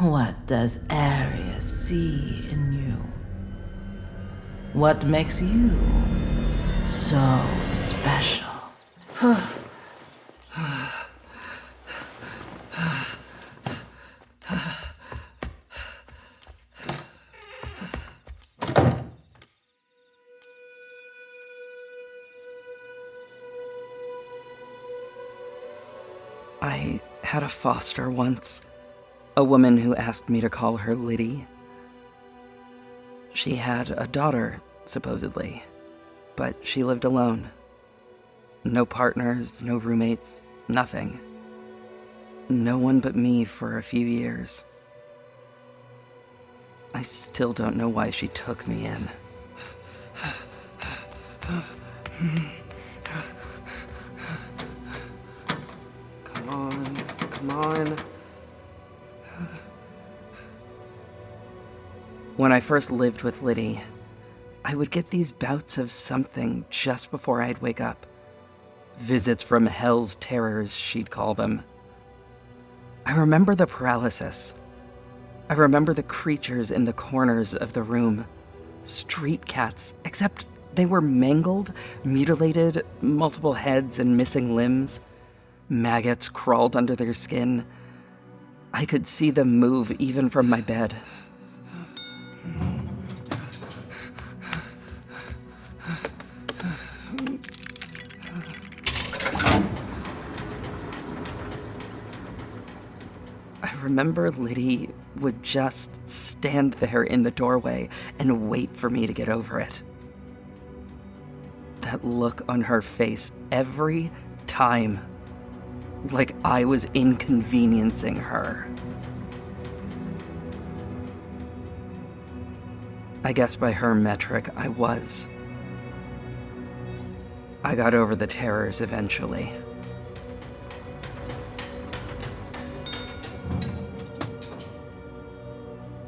What does Arius see in you? What makes you so special? I had a foster once, a woman who asked me to call her Liddy. She had a daughter, supposedly, but she lived alone. No partners, no roommates, nothing. No one but me for a few years. I still don't know why she took me in. Come on. When I first lived with Liddy, I would get these bouts of something just before I'd wake up. Visits from hell's terrors, she'd call them. I remember the paralysis. I remember the creatures in the corners of the room. Street cats, except they were mangled, mutilated, multiple heads and missing limbs. Maggots crawled under their skin. I could see them move even from my bed. I remember Liddy would just stand there in the doorway and wait for me to get over it. That look on her face every time. Like I was inconveniencing her. I guess by her metric, I was. I got over the terrors eventually.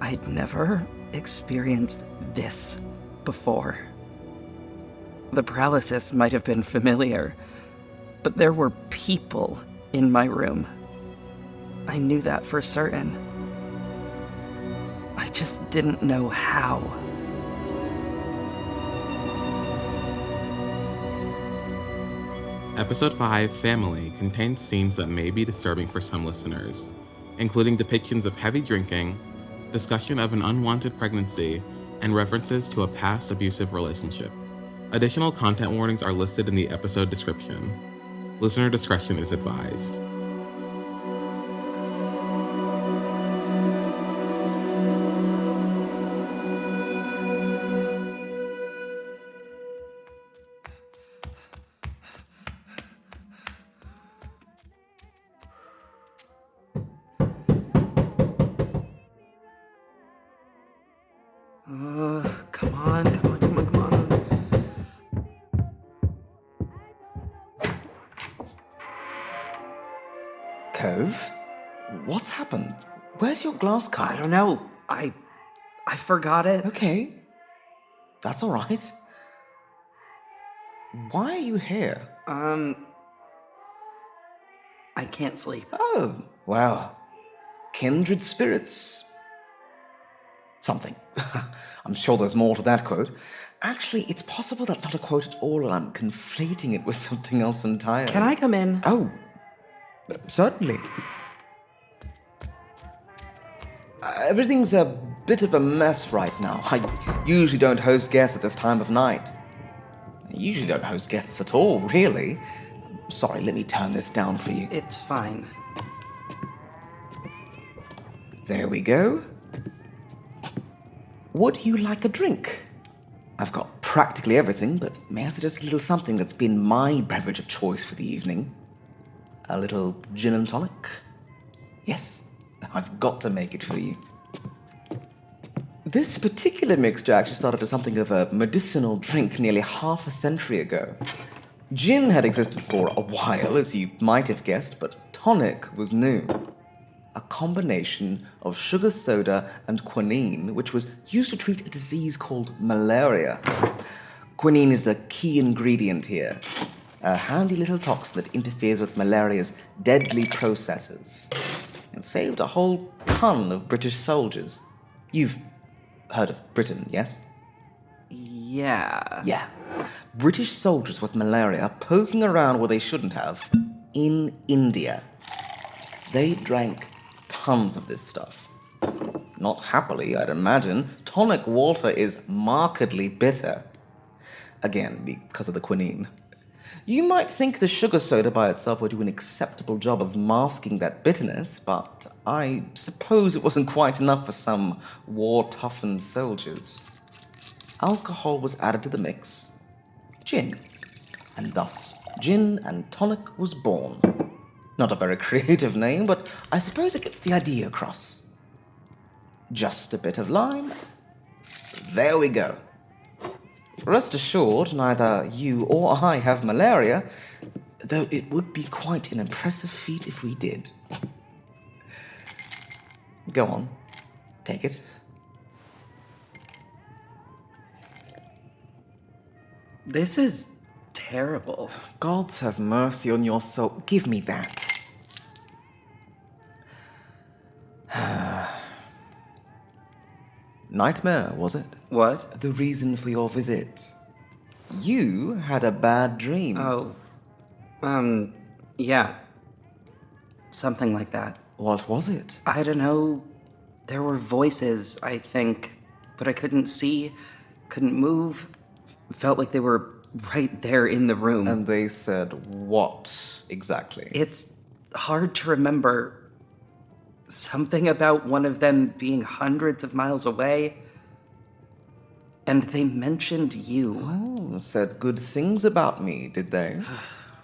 I'd never experienced this before. The paralysis might have been familiar, but there were people in my room. I knew that for certain. I just didn't know how. Episode 5, Family, contains scenes that may be disturbing for some listeners, including depictions of heavy drinking, discussion of an unwanted pregnancy, and references to a past abusive relationship. Additional content warnings are listed in the episode description. Listener discretion is advised. Come on. Kove? What's happened? Where's your glass card? I don't know. I forgot it. Okay. That's all right. Why are you here? I can't sleep. Oh, well. Kindred spirits. Something. I'm sure there's more to that quote. Actually, it's possible that's not a quote at all, and I'm conflating it with something else entirely. Can I come in? Oh, certainly. Everything's a bit of a mess right now. I usually don't host guests at this time of night. I usually don't host guests at all, really. Sorry, let me turn this down for you. It's fine. There we go. Would you like a drink? I've got practically everything, but may I suggest a little something that's been my beverage of choice for the evening? A little gin and tonic? Yes, I've got to make it for you. This particular mixture actually started as something of a medicinal drink nearly half a century ago. Gin had existed for a while, as you might have guessed, but tonic was new. A combination of sugar soda and quinine, which was used to treat a disease called malaria. Quinine is the key ingredient here, a handy little toxin that interferes with malaria's deadly processes. and saved a whole ton of British soldiers. You've heard of Britain, yes? Yeah. Yeah. British soldiers with malaria poking around where they shouldn't have in India. They drank tons of this stuff. Not happily, I'd imagine. Tonic water is markedly bitter. Again, because of the quinine. You might think the sugar soda by itself would do an acceptable job of masking that bitterness, but I suppose it wasn't quite enough for some war-toughened soldiers. Alcohol was added to the mix. Gin. And thus, Gin and Tonic was born. Not a very creative name, but I suppose it gets the idea across. Just a bit of lime. There we go. Rest assured, neither you or I have malaria, though it would be quite an impressive feat if we did. Go on. Take it. This is terrible. Gods have mercy on your soul. Give me that. Nightmare, was it? What? The reason for your visit. You had a bad dream. Oh. Yeah. Something like that. What was it? I don't know. There were voices, I think, but I couldn't see, couldn't move. Felt like they were right there in the room. And they said what exactly? It's hard to remember. Something about one of them being hundreds of miles away. And they mentioned you. Oh, said good things about me, did they?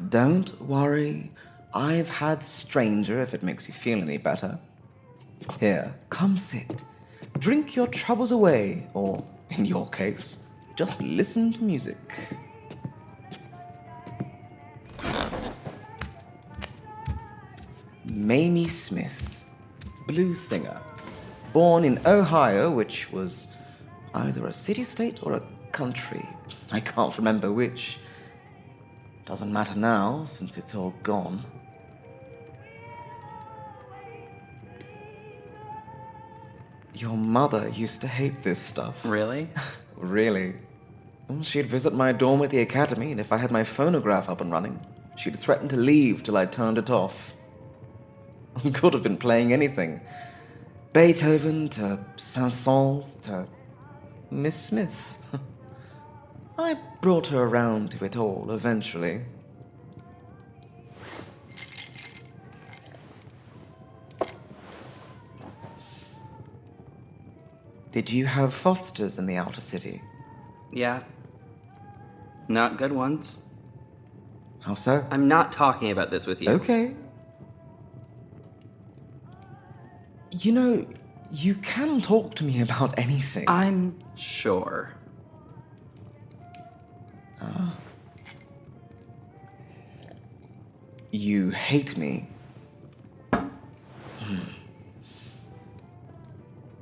Don't worry. I've had stranger if it makes you feel any better. Here, come sit. Drink your troubles away, or, in your case, just listen to music. Mamie Smith, blues singer, born in Ohio, which was either a city-state or a country. I can't remember which. Doesn't matter now, since it's all gone. Your mother used to hate this stuff. Really? Really? Well, she'd visit my dorm at the academy, and if I had my phonograph up and running, she'd threaten to leave till I turned it off. I could have been playing anything. Beethoven to Saint-Saëns to Miss Smith. I brought her around to it all eventually. Did you have fosters in the outer city? Yeah. Not good ones. How so? I'm not talking about this with you. Okay. You know, you can talk to me about anything. I'm sure. You hate me.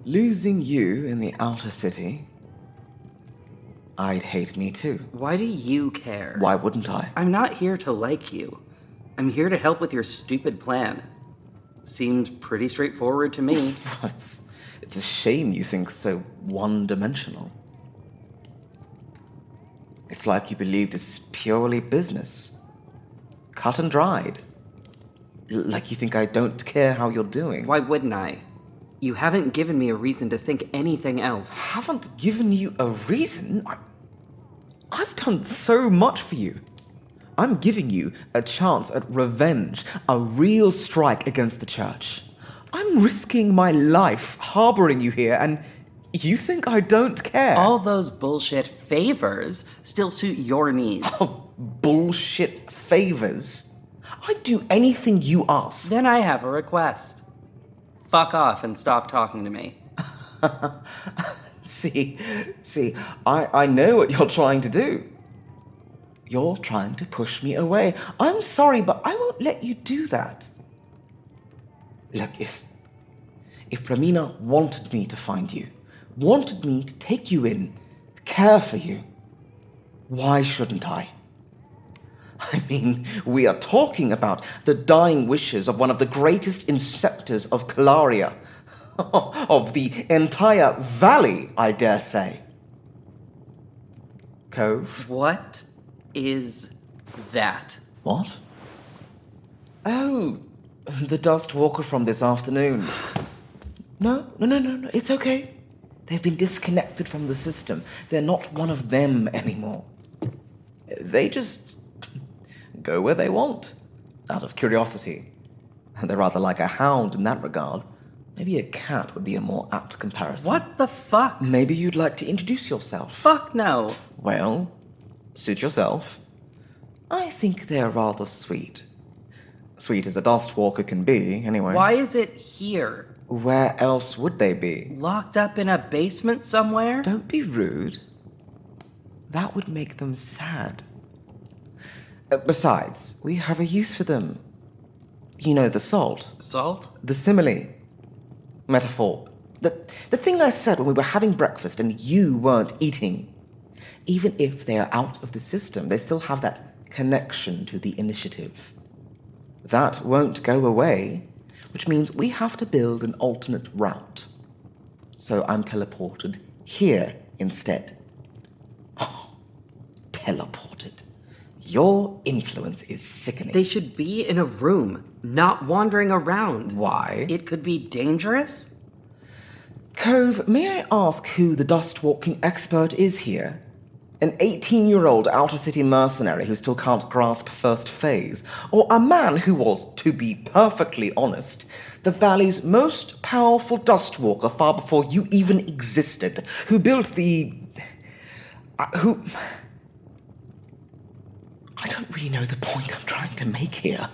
Losing you in the outer city, I'd hate me too. Why do you care? Why wouldn't I? I'm not here to like you. I'm here to help with your stupid plan. Seemed pretty straightforward to me. It's a shame you think so one-dimensional. It's like you believe this is purely business. Cut and dried. Like you think I don't care how you're doing. Why wouldn't I? You haven't given me a reason to think anything else. Haven't given you a reason? I've done so much for you. I'm giving you a chance at revenge, a real strike against the church. I'm risking my life harboring you here, and you think I don't care? All those bullshit favors still suit your needs. Oh, bullshit favors? I'd do anything you ask. Then I have a request. Fuck off and stop talking to me. See, I know what you're trying to do. You're trying to push me away. I'm sorry, but I won't let you do that. Look, if Romina wanted me to find you, wanted me to take you in, care for you, why shouldn't I? I mean, we are talking about the dying wishes of one of the greatest inceptors of Calaria. Of the entire valley, I dare say. Kove? What is that? What? Oh, the Dustwalker from this afternoon. No, it's okay. They've been disconnected from the system. They're not one of them anymore. They just go where they want, out of curiosity. They're rather like a hound in that regard. Maybe a cat would be a more apt comparison. What the fuck? Maybe you'd like to introduce yourself. Fuck no. Well, suit yourself. I think they're rather sweet. Sweet as a Dustwalker can be, anyway. Why is it here? Where else would they be? Locked up in a basement somewhere? Don't be rude. That would make them sad. Besides, we have a use for them. You know, the salt. Salt? The simile. Metaphor. The thing I said when we were having breakfast and you weren't eating. Even if they are out of the system, they still have that connection to the initiative. That won't go away, which means we have to build an alternate route. So I'm teleported here instead. Oh, teleported. Your influence is sickening. They should be in a room, not wandering around. Why? It could be dangerous? Kove, may I ask who the dust-walking expert is here? An 18-year-old outer-city mercenary who still can't grasp first phase? Or a man who was, to be perfectly honest, the Valley's most powerful dustwalker far before you even existed, who built the... who... I don't really know the point I'm trying to make here.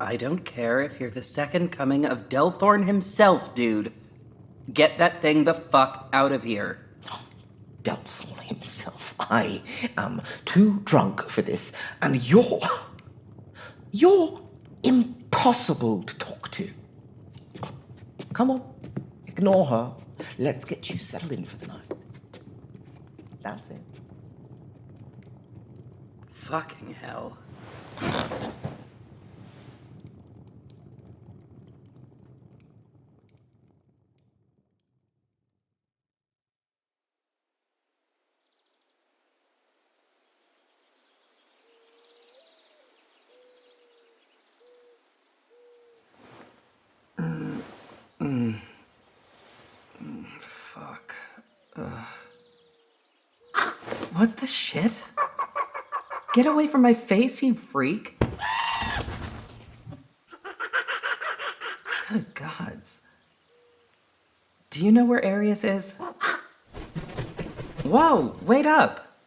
I don't care if you're the second coming of Delthorn himself, dude. Get that thing the fuck out of here. Delthorn himself. I am too drunk for this, and you're impossible to talk to. Come on, ignore her. Let's get you settled in for the night. That's it. Fucking hell. Fuck. What the shit? Get away from my face, you freak. Good gods. Do you know where Arius is? Whoa, wait up.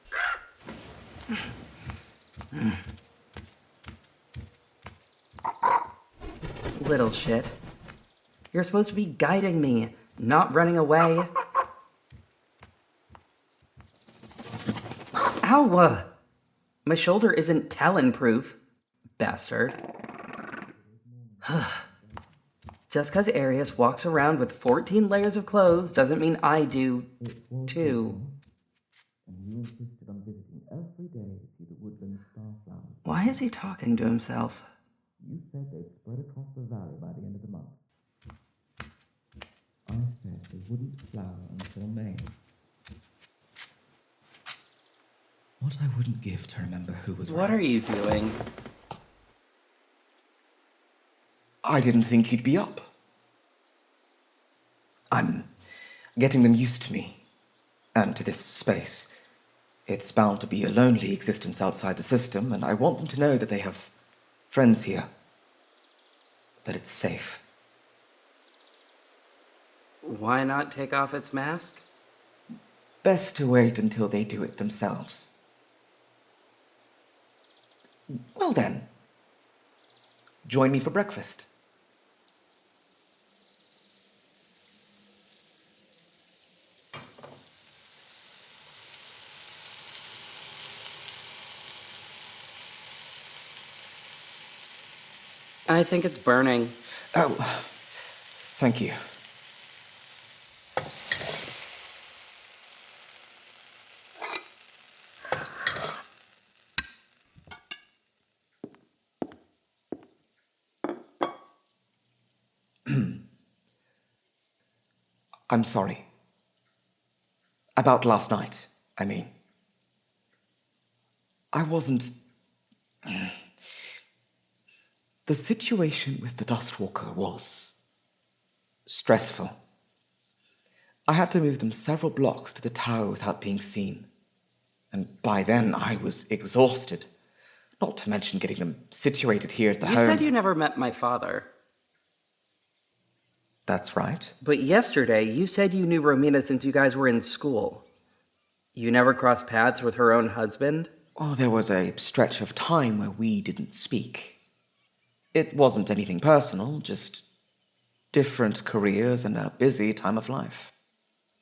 Little shit. You're supposed to be guiding me, not running away. Ow! My shoulder isn't talon-proof, bastard. Just because Arius walks around with 14 layers of clothes doesn't mean I do, too. Why is he talking to himself? You said they'd spread across the valley by the end of the month. I said they wouldn't flower until May. What I wouldn't give to remember who was What are you doing? I didn't think you'd be up. I'm getting them used to me and to this space. It's bound to be a lonely existence outside the system, and I want them to know that they have friends here. That it's safe. Why not take off its mask? Best to wait until they do it themselves. Well then, join me for breakfast. I think it's burning. Oh, thank you. I'm sorry. About last night, I mean. I wasn't... The situation with the Dustwalker was stressful. I had to move them several blocks to the tower without being seen. And by then, I was exhausted. Not to mention getting them situated here at the home. You said you never met my father. That's right. But yesterday, you said you knew Romina since you guys were in school. You never crossed paths with her own husband? Oh, there was a stretch of time where we didn't speak. It wasn't anything personal, just different careers and a busy time of life.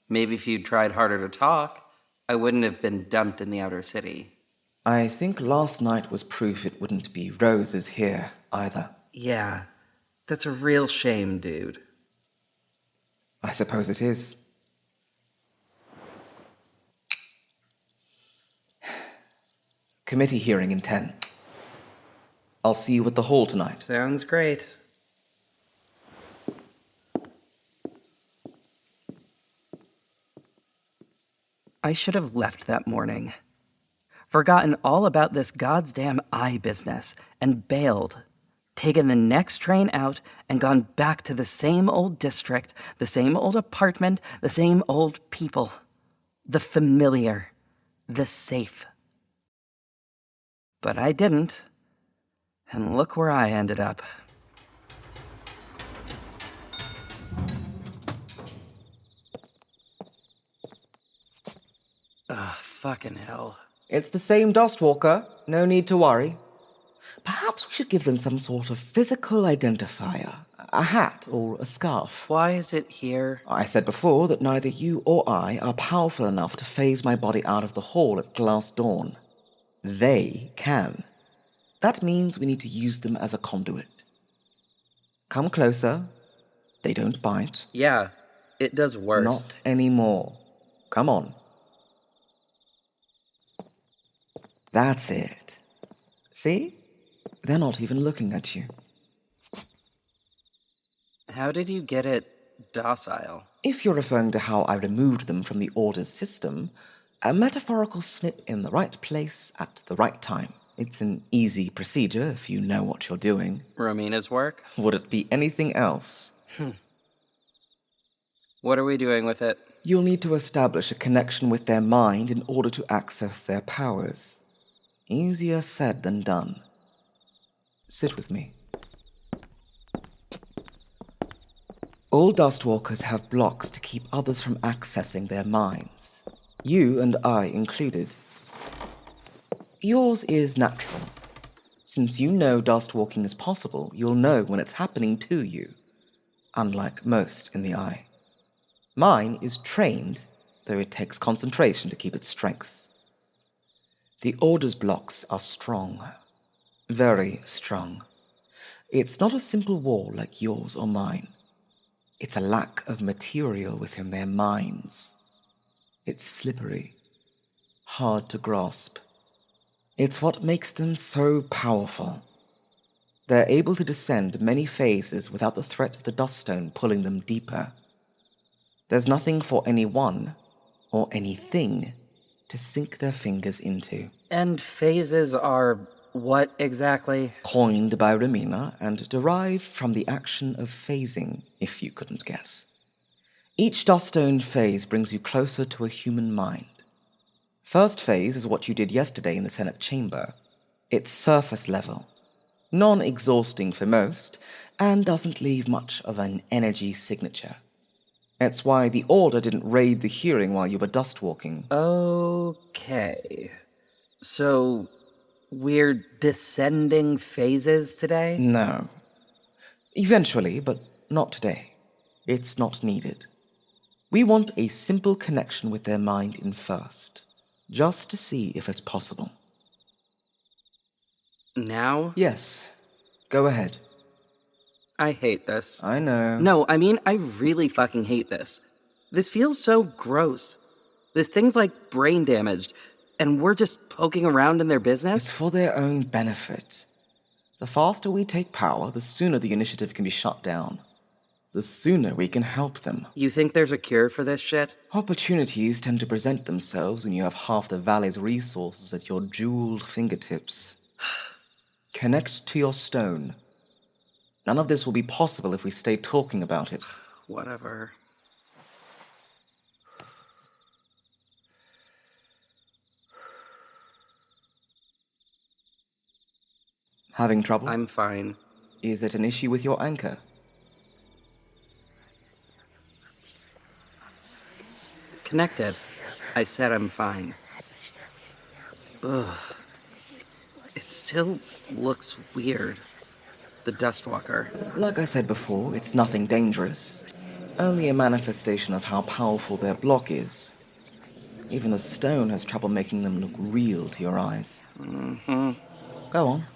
Maybe if you'd tried harder to talk, I wouldn't have been dumped in the outer city. I think last night was proof it wouldn't be roses here, either. Yeah, that's a real shame, dude. I suppose it is. Committee hearing in 10. I'll see you at the hall tonight. Sounds great. I should have left that morning. Forgotten all about this goddamn eye business and bailed. Taken the next train out and gone back to the same old district, the same old apartment, the same old people. The familiar. The safe. But I didn't. And look where I ended up. Ugh, fucking hell. It's the same Dustwalker. No need to worry. Perhaps we should give them some sort of physical identifier. A hat or a scarf. Why is it here? I said before that neither you or I are powerful enough to phase my body out of the hall at glass dawn. They can. That means we need to use them as a conduit. Come closer. They don't bite. Yeah, it does worse. Not anymore. Come on. That's it. See? They're not even looking at you. How did you get it docile? If you're referring to how I removed them from the Order's system, a metaphorical snip in the right place at the right time. It's an easy procedure if you know what you're doing. Romina's work? Would it be anything else? What are we doing with it? You'll need to establish a connection with their mind in order to access their powers. Easier said than done. Sit with me. All Dustwalkers have blocks to keep others from accessing their minds. You and I included. Yours is natural. Since you know Dustwalking is possible, you'll know when it's happening to you, unlike most in the eye. Mine is trained, though it takes concentration to keep its strength. The Order's blocks are strong. Very strong. It's not a simple wall like yours or mine. It's a lack of material within their minds. It's slippery, hard to grasp. It's what makes them so powerful. They're able to descend many phases without the threat of the duststone pulling them deeper. There's nothing for anyone or anything to sink their fingers into. And phases are what exactly? Coined by Romina and derived from the action of phasing, if you couldn't guess. Each duststone phase brings you closer to a human mind. First phase is what you did yesterday in the Senate chamber. It's surface level, non-exhausting for most, and doesn't leave much of an energy signature. It's why the Order didn't raid the hearing while you were dustwalking. Okay. So, we're descending phases today? No. Eventually, but not today. It's not needed. We want a simple connection with their mind in first, just to see if it's possible. Now? Yes. Go ahead. I hate this. I know. No, I mean, I really fucking hate this. This feels so gross. This thing's like brain damaged, and we're just poking around in their business? It's for their own benefit. The faster we take power, the sooner the initiative can be shut down. the sooner we can help them. You think there's a cure for this shit? Opportunities tend to present themselves when you have half the valley's resources at your jeweled fingertips. Connect to your stone. None of this will be possible if we stay talking about it. Whatever. Having trouble? I'm fine. Is it an issue with your anchor? Connected. I said I'm fine. Ugh. It still looks weird. The Dustwalker. Like I said before, it's nothing dangerous. Only a manifestation of how powerful their block is. Even the stone has trouble making them look real to your eyes. Mm-hmm. Go on.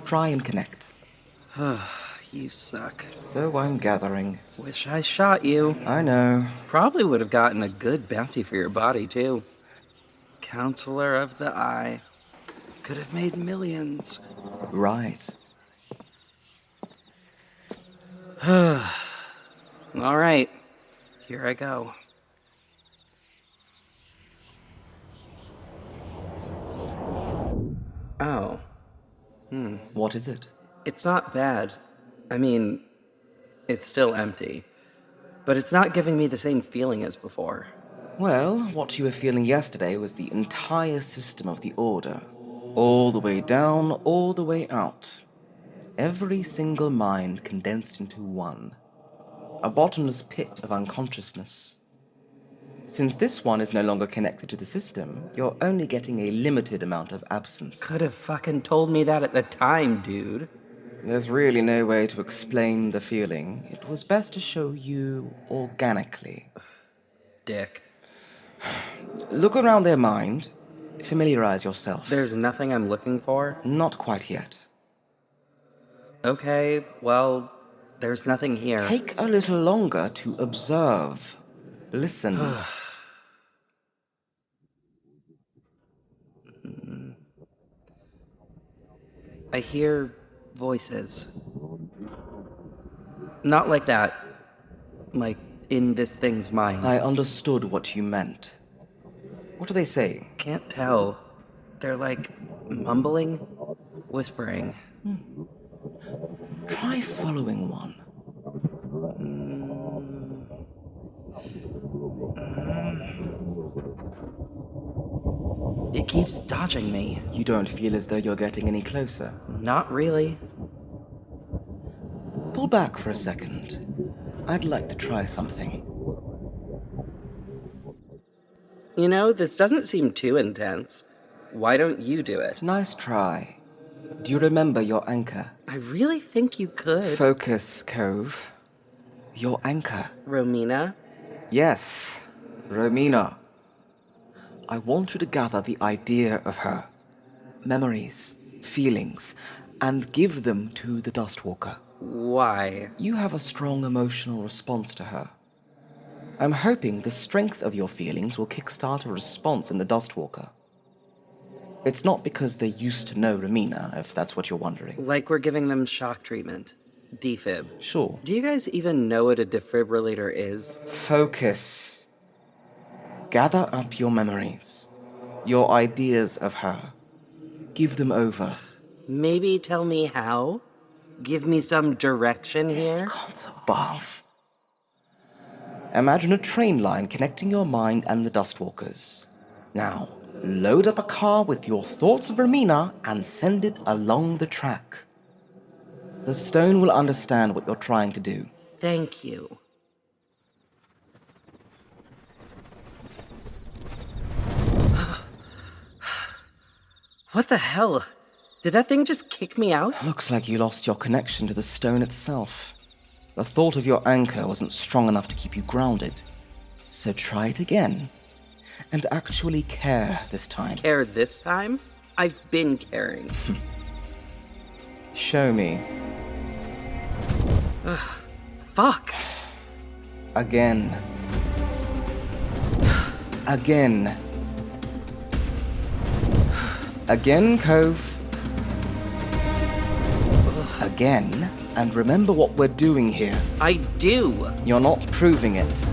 Try and connect. You suck. So I'm gathering. Wish I shot you. I know. Probably would have gotten a good bounty for your body, too. Counselor of the Eye. Could have made millions. Right. All right. Here I go. Oh. What is it? It's not bad. I mean, it's still empty. But it's not giving me the same feeling as before. Well, what you were feeling yesterday was the entire system of the Order. All the way down, all the way out. Every single mind condensed into one. A bottomless pit of unconsciousness. Since this one is no longer connected to the system, you're only getting a limited amount of absence. Could have fucking told me that at the time, dude. There's really no way to explain the feeling. It was best to show you organically. Dick. Look around their mind. Familiarize yourself. There's nothing I'm looking for? Not quite yet. Okay, well, there's nothing here. Take a little longer to observe. Listen. I hear voices. Not like that. Like, in this thing's mind. I understood what you meant. What do they say? Can't tell. They're like mumbling, whispering. Try following one. It keeps dodging me. You don't feel as though you're getting any closer. Not really. Pull back for a second. I'd like to try something. You know, this doesn't seem too intense. Why don't you do it? Nice try. Do you remember your anchor? I really think you could. Focus, Kove. Your anchor. Romina? Yes, Romina. I want you to gather the idea of her. Memories, feelings, and give them to the Dustwalker. Why? You have a strong emotional response to her. I'm hoping the strength of your feelings will kickstart a response in the Dustwalker. It's not because they used to know Romina, if that's what you're wondering. Like we're giving them shock treatment. Defib. Sure. Do you guys even know what a defibrillator is? Focus. Gather up your memories, your ideas of her. Give them over. Maybe tell me how? Give me some direction here? Gods above. Imagine a train line connecting your mind and the Dustwalkers. Now, load up a car with your thoughts of Romina and send it along the track. The stone will understand what you're trying to do. Thank you. What the hell? Did that thing just kick me out? Looks like you lost your connection to the stone itself. The thought of your anchor wasn't strong enough to keep you grounded. So try it again. And actually care this time. Care this time? I've been caring. Show me. Fuck. Again. Again. Again, Kove. again and remember what we're doing here. I do. You're not proving it.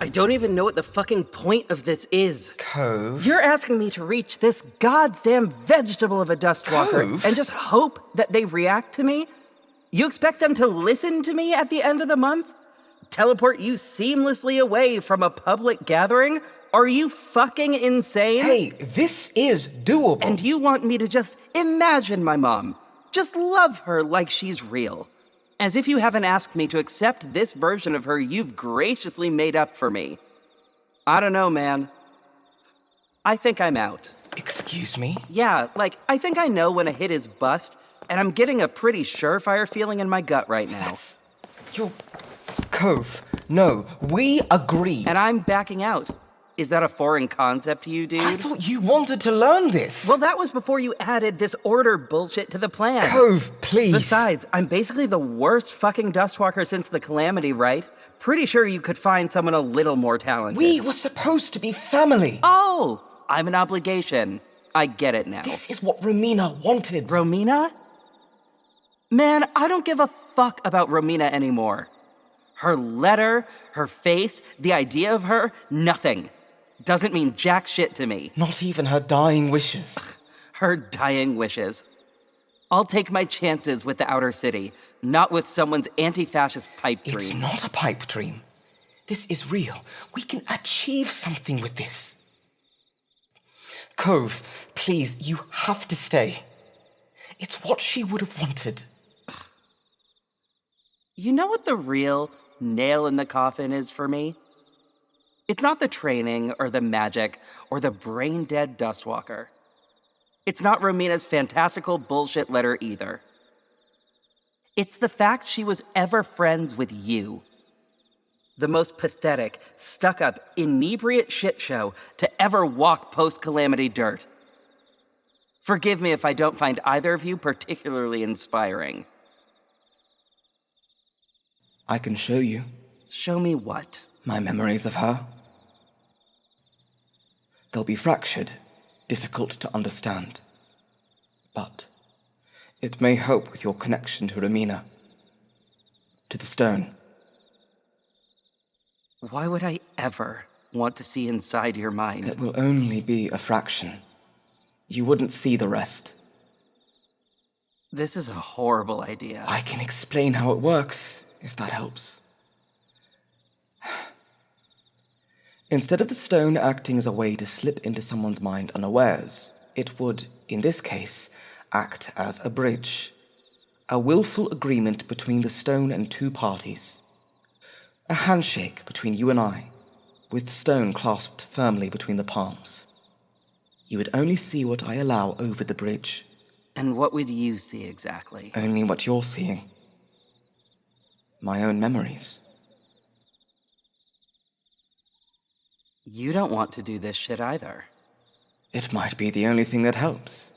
I don't even know what the fucking point of this is. Kove? You're asking me to reach this goddamn vegetable of a Dustwalker Kove? and just hope that they react to me? You expect them to listen to me at the end of the month? Teleport you seamlessly away from a public gathering? Are you fucking insane? Hey, this is doable. And you want me to just imagine my mom? Just love her like she's real. As if you haven't asked me to accept this version of her you've graciously made up for me. I don't know, man. I think I'm out. Excuse me? Yeah, I think I know when a hit is bust, and I'm getting a pretty surefire feeling in my gut right now. You're... Kove, no, we agreed. And I'm backing out. Is that a foreign concept to you, dude? I thought you wanted to learn this. Well, that was before you added this order bullshit to the plan. Kove, please. Besides, I'm basically the worst fucking Dustwalker since the Calamity, right? Pretty sure you could find someone a little more talented. We were supposed to be family. Oh, I'm an obligation. I get it now. This is what Romina wanted. Romina? Man, I don't give a fuck about Romina anymore. Her letter, her face, the idea of her, nothing. Doesn't mean jack shit to me. Not even her dying wishes. Her dying wishes. I'll take my chances with the outer city, not with someone's anti-fascist pipe dream. It's not a pipe dream. This is real. We can achieve something with this. Kove, please, you have to stay. It's what she would have wanted. You know what the real nail in the coffin is for me? It's not the training or the magic or the brain-dead Dustwalker. It's not Romina's fantastical bullshit letter either. It's the fact she was ever friends with you. The most pathetic, stuck-up, inebriate shit show to ever walk post-Calamity dirt. Forgive me if I don't find either of you particularly inspiring. I can show you. Show me what? My memories of her. They'll be fractured, difficult to understand. But it may help with your connection to Romina. To the stone. Why would I ever want to see inside your mind? It will only be a fraction. You wouldn't see the rest. This is a horrible idea. I can explain how it works, if that helps. Instead of the stone acting as a way to slip into someone's mind unawares, it would, in this case, act as a bridge. A willful agreement between the stone and two parties. A handshake between you and I, with the stone clasped firmly between the palms. You would only see what I allow over the bridge. And what would you see exactly? Only what you're seeing. My own memories. You don't want to do this shit either. It might be the only thing that helps.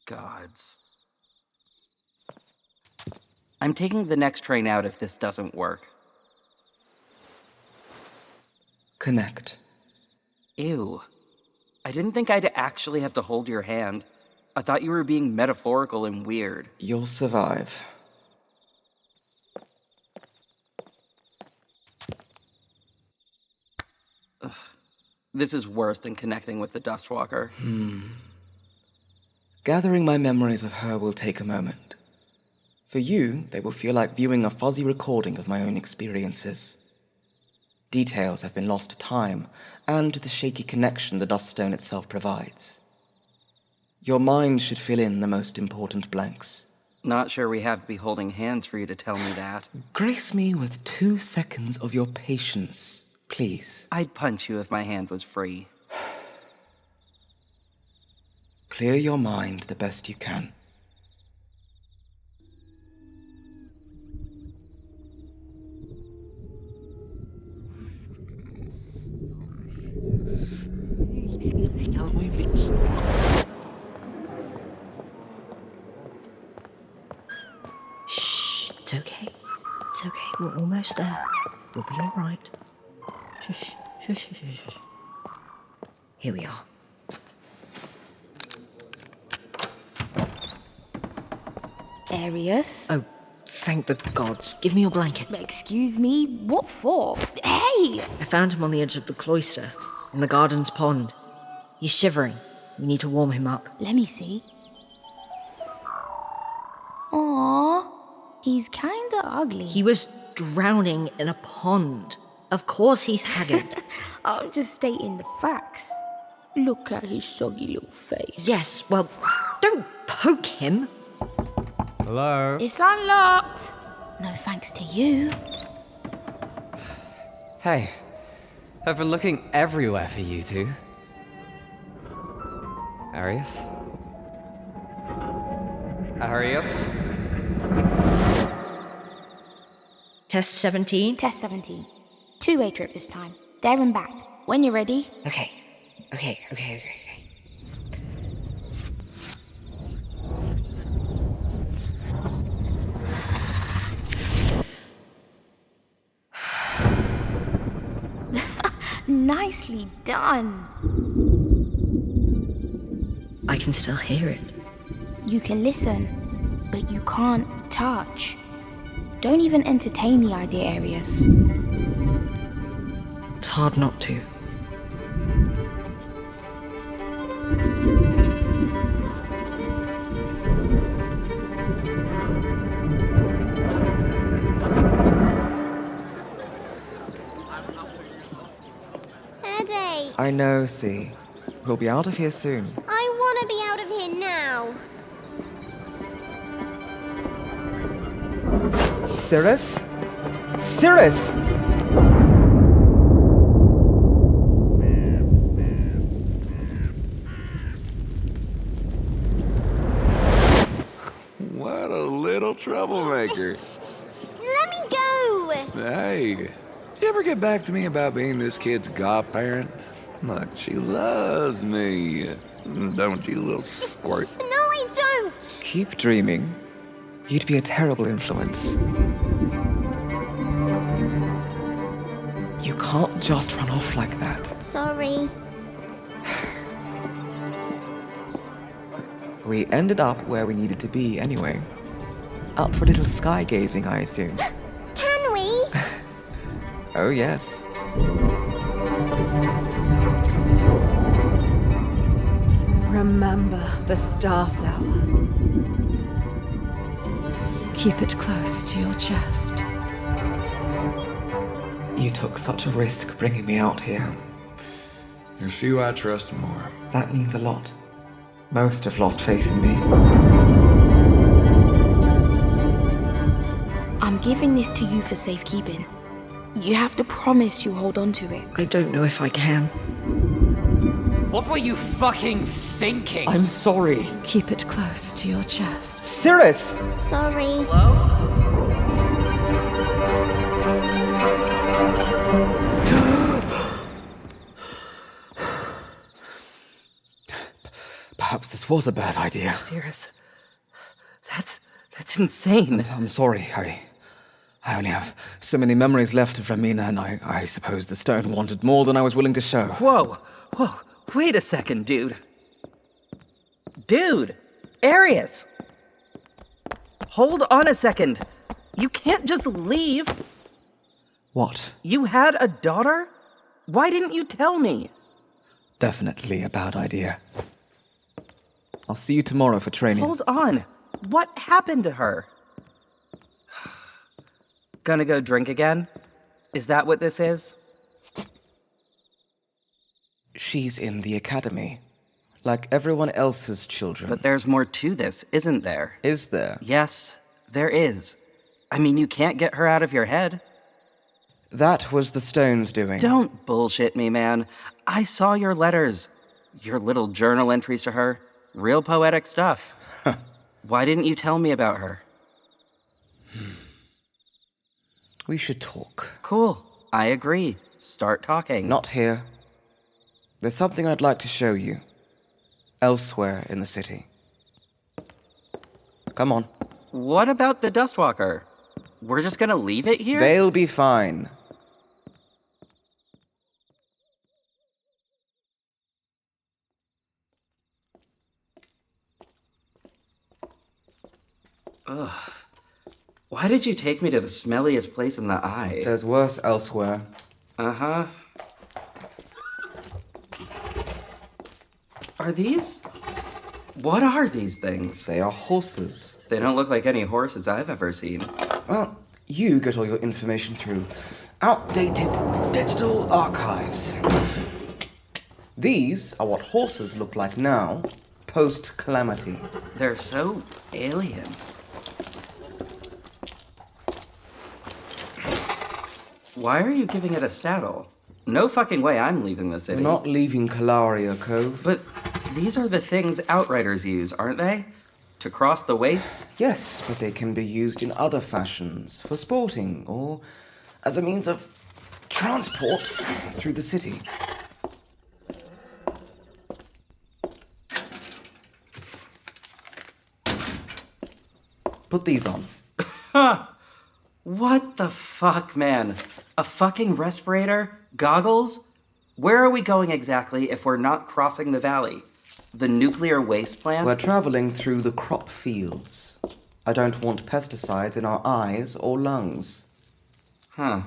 Gods. I'm taking the next train out if this doesn't work. Connect. Ew. I didn't think I'd actually have to hold your hand. I thought you were being metaphorical and weird. You'll survive. Ugh. This is worse than connecting with the Dustwalker. Gathering my memories of her will take a moment. For you, they will feel like viewing a fuzzy recording of my own experiences. Details have been lost to time, and to the shaky connection the dust stone itself provides. Your mind should fill in the most important blanks. Not sure we have to be holding hands for you to tell me that. Grace me with 2 seconds of your patience, please. I'd punch you if my hand was free. Clear your mind the best you can. Shh, it's okay. It's okay, we're almost there. We'll be all right. Shush, shush, shush, shush. Here we are. Arius? Oh, thank the gods. Give me your blanket. Excuse me? What for? Hey! I found him on the edge of the cloister, in the garden's pond. He's shivering. We need to warm him up. Let me see. Aww, he's kinda ugly. He was drowning in a pond. Of course he's haggard. I'm just stating the facts. Look at his soggy little face. Yes, well, don't poke him. Hello? It's unlocked. No thanks to you. Hey, I've been looking everywhere for you two. Arius? Arius? Test 17? Test 17. Two-way trip this time. There and back. When you're ready. Okay. Nicely done. I can still hear it. You can listen, but you can't touch. Don't even entertain the idea, Arius. It's hard not to. Headache. I know, see. We'll be out of here soon. I want to be out of here now. Cirrus? Cirrus! What a little troublemaker. Let me go. Hey, did you ever get back to me about being this kid's godparent? Look, she loves me. Don't you, little squirt? No, I don't. Keep dreaming. You'd be a terrible influence. You can't just run off like that. Sorry. We ended up where we needed to be anyway. Up for a little sky gazing, I assume. Can we? Oh, yes. Remember the starflower. Keep it close to your chest. You took such a risk bringing me out here. There's few I trust more. That means a lot. Most have lost faith in me. I'm giving this to you for safekeeping. You have to promise you'll hold on to it. I don't know if I can. What were you fucking thinking? I'm sorry. Keep it close to your chest. Cirrus! Sorry. Perhaps this was a bad idea. Cirrus, that's insane. I'm sorry. I only have so many memories left of Romina, and I suppose the stone wanted more than I was willing to show. Whoa, wait a second, dude. Dude, Arius. Hold on a second. You can't just leave. What? You had a daughter? Why didn't you tell me? Definitely a bad idea. I'll see you tomorrow for training. Hold on. What happened to her? Gonna go drink again? Is that what this is? She's in the academy, like everyone else's children. But there's more to this, isn't there? Is there? Yes, there is. I mean, you can't get her out of your head. That was the stone's doing. Don't bullshit me, man. I saw your letters. Your little journal entries to her. Real poetic stuff. Why didn't you tell me about her? We should talk. Cool. I agree. Start talking. Not here. There's something I'd like to show you. Elsewhere in the city. Come on. What about the Dustwalker? We're just gonna leave it here? They'll be fine. Why did you take me to the smelliest place in the eye? There's worse elsewhere. Uh-huh. Are these... What are these things? They are horses. They don't look like any horses I've ever seen. Well, you get all your information through outdated digital archives. These are what horses look like now, post-calamity. They're so alien. Why are you giving it a saddle? No fucking way I'm leaving the city. We're not leaving Calaria, Kove. But these are the things outriders use, aren't they? To cross the wastes? Yes, but they can be used in other fashions, for sporting, or as a means of transport through the city. Put these on. What the fuck, man? A fucking respirator? Goggles? Where are we going exactly if we're not crossing the valley? The nuclear waste plant? We're traveling through the crop fields. I don't want pesticides in our eyes or lungs. Huh.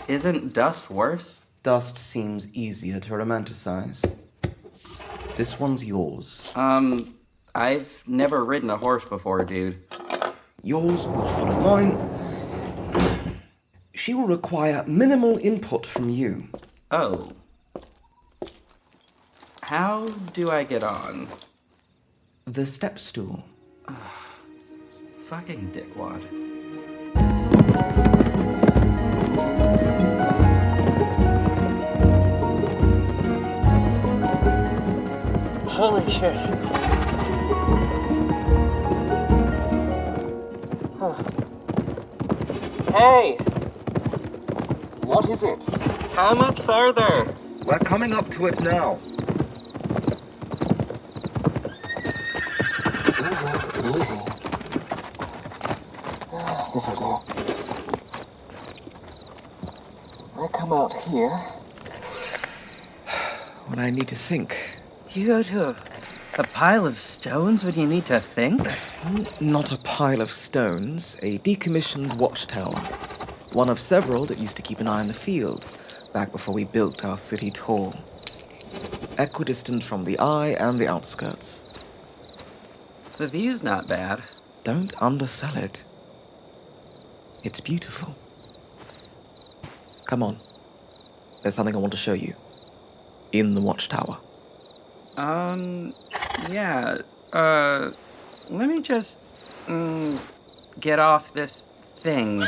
Isn't dust worse? Dust seems easier to romanticize. This one's yours. I've never ridden a horse before, dude. Yours will follow mine. She will require minimal input from you. Oh. How do I get on? The step stool. Fucking dickwad. Holy shit. Hey! What is it? How much further? We're coming up to it now. Easy. This'll do. I come out here. When I need to think. You go to a pile of stones when you need to think? Not a pile of stones, a decommissioned watchtower. One of several that used to keep an eye on the fields, back before we built our city tall. Equidistant from the eye and the outskirts. The view's not bad. Don't undersell it. It's beautiful. Come on. There's something I want to show you. In the watchtower. Yeah, let me just, get off this thing.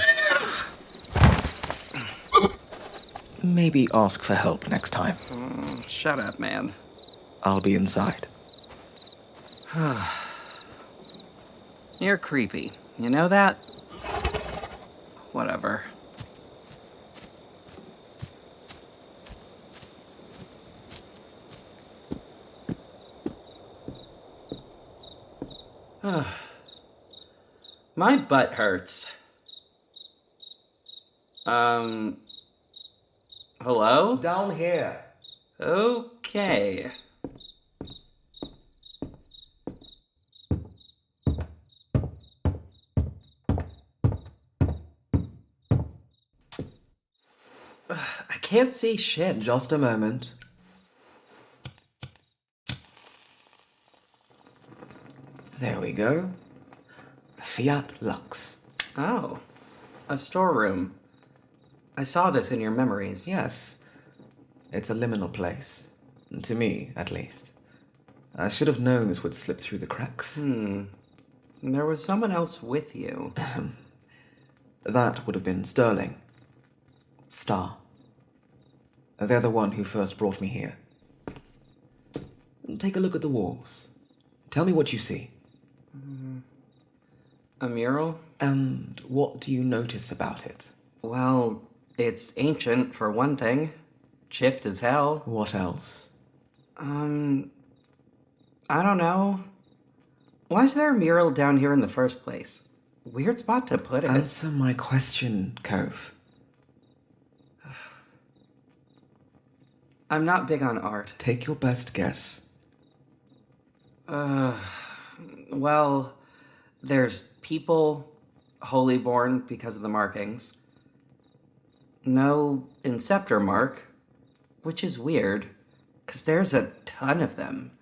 Maybe ask for help next time. Shut up, man. I'll be inside. You're creepy. You know that? Whatever. My butt hurts. Hello? Down here. Okay. I can't see shit. Just a moment. There we go. Fiat Lux. Oh, a storeroom. I saw this in your memories. Yes. It's a liminal place. To me, at least. I should have known this would slip through the cracks. There was someone else with you. That would have been Sterling. Star. They're the one who first brought me here. Take a look at the walls. Tell me what you see. A mural? And what do you notice about it? Well, it's ancient, for one thing. Chipped as hell. What else? I don't know. Why is there a mural down here in the first place? Weird spot to put it. Answer my question, Kove. I'm not big on art. Take your best guess. Well, There's people holy born because of the markings. No Inceptor mark, which is weird, because there's a ton of them.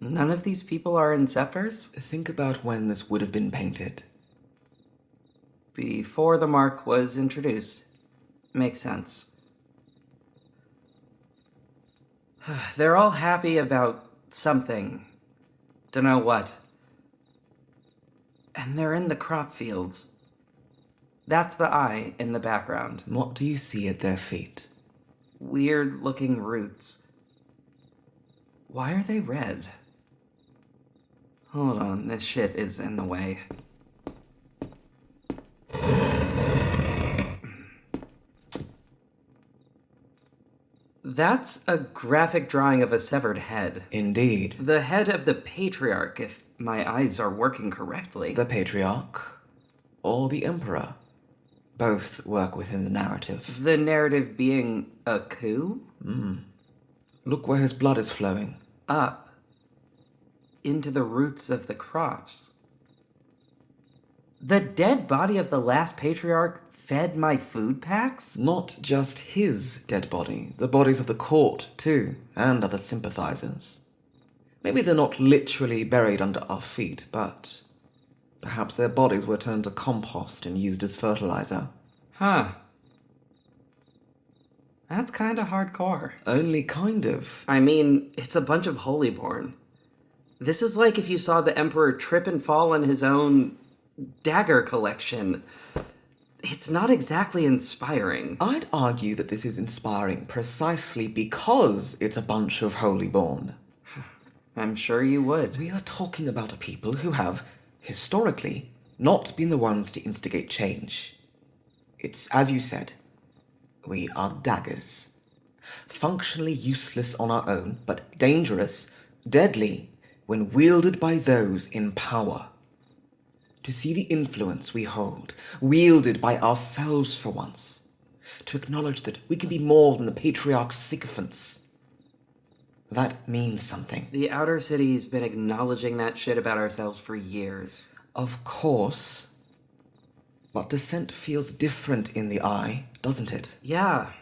None of these people are Inceptors? Think about when this would have been painted. Before the mark was introduced. Makes sense. They're all happy about something. Dunno what. And they're in the crop fields. That's the eye in the background. What do you see at their feet? Weird-looking roots. Why are they red? Hold on, this shit is in the way. That's a graphic drawing of a severed head. Indeed. The head of the Patriarch, if my eyes are working correctly. The Patriarch or the Emperor. Both work within the narrative. The narrative being a coup? Look where his blood is flowing. Up. Into the roots of the crops. The dead body of the last Patriarch fed my food packs? Not just his dead body, the bodies of the court, too, and other sympathizers. Maybe they're not literally buried under our feet, but perhaps their bodies were turned to compost and used as fertilizer. Huh. That's kinda hardcore. Only kind of. I mean, it's a bunch of Holyborn. This is like if you saw the Emperor trip and fall on his own dagger collection. It's not exactly inspiring. I'd argue that this is inspiring precisely because it's a bunch of Holyborn. I'm sure you would. We are talking about a people who have, historically, not been the ones to instigate change. It's, as you said, we are daggers. Functionally useless on our own, but dangerous, deadly, when wielded by those in power. To see the influence we hold, wielded by ourselves for once. To acknowledge that we can be more than the Patriarch's sycophants. That means something. The Outer City's been acknowledging that shit about ourselves for years. Of course. But dissent feels different in the eye, doesn't it? Yeah.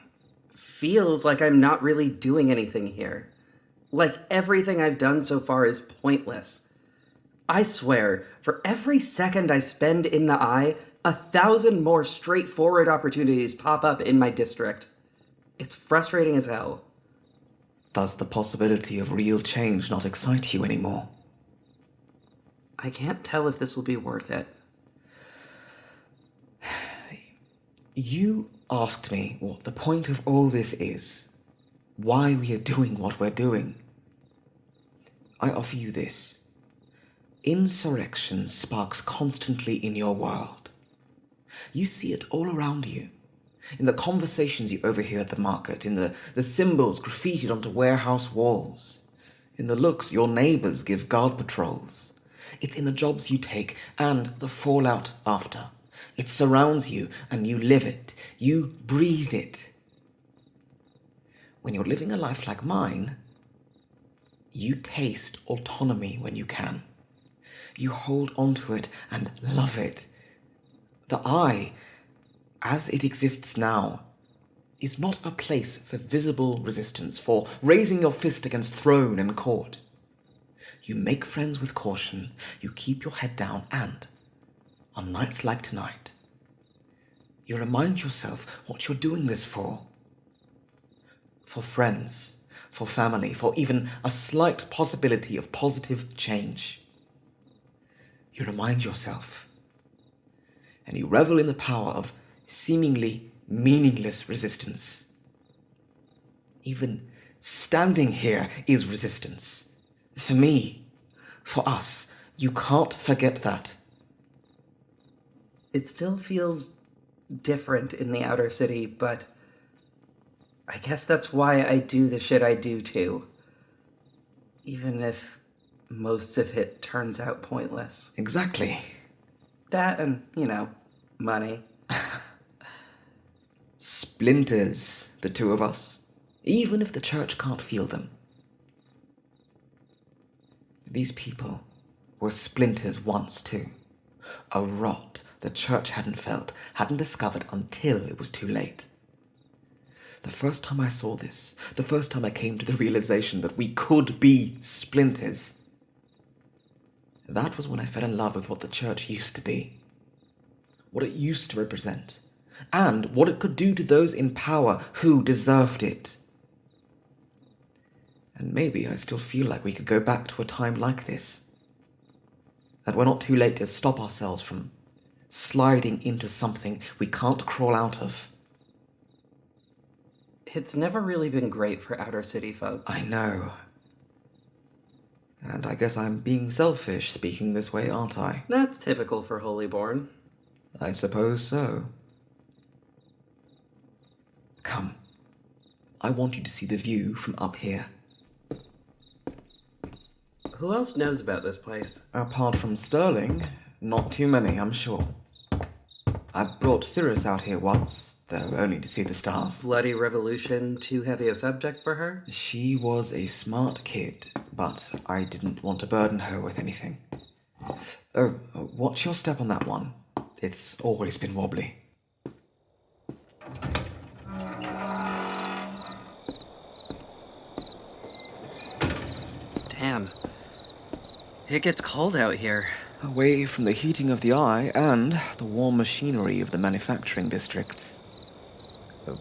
Feels like I'm not really doing anything here. Like everything I've done so far is pointless. I swear, for every second I spend in the eye, 1,000 more straightforward opportunities pop up in my district. It's frustrating as hell. Does the possibility of real change not excite you anymore? I can't tell if this will be worth it. You asked me what the point of all this is. Why we are doing what we're doing. I offer you this. Insurrection sparks constantly in your world. You see it all around you. In the conversations you overhear at the market, in the symbols graffitied onto warehouse walls, in the looks your neighbors give guard patrols. It's in the jobs you take and the fallout after. It surrounds you and you live it. You breathe it. When you're living a life like mine, you taste autonomy when you can. You hold onto it and love it. The eye, as it exists now, is not a place for visible resistance, for raising your fist against throne and court. You make friends with caution, you keep your head down, and, on nights like tonight, you remind yourself what you're doing this for. For friends, for family, for even a slight possibility of positive change. You remind yourself, and you revel in the power of seemingly meaningless resistance. Even standing here is resistance. For me, for us, you can't forget that. It still feels different in the Outer City, but I guess that's why I do the shit I do too. Even if most of it turns out pointless. Exactly. That and, money. Splinters, the two of us, even if the church can't feel them. These people were splinters once too. A rot the church hadn't felt, hadn't discovered until it was too late. The first time I saw this, the first time I came to the realization that we could be splinters, that was when I fell in love with what the church used to be. What it used to represent, and what it could do to those in power who deserved it. And maybe I still feel like we could go back to a time like this. That we're not too late to stop ourselves from sliding into something we can't crawl out of. It's never really been great for outer city folks. I know. And I guess I'm being selfish speaking this way, aren't I? That's typical for Holyborn. I suppose so. Come. I want you to see the view from up here. Who else knows about this place? Apart from Sterling, not too many, I'm sure. I brought Cirrus out here once, though only to see the stars. Bloody revolution, too heavy a subject for her? She was a smart kid, but I didn't want to burden her with anything. Oh, watch your step on that one. It's always been wobbly. Damn. It gets cold out here. Away from the heating of the eye and the warm machinery of the manufacturing districts.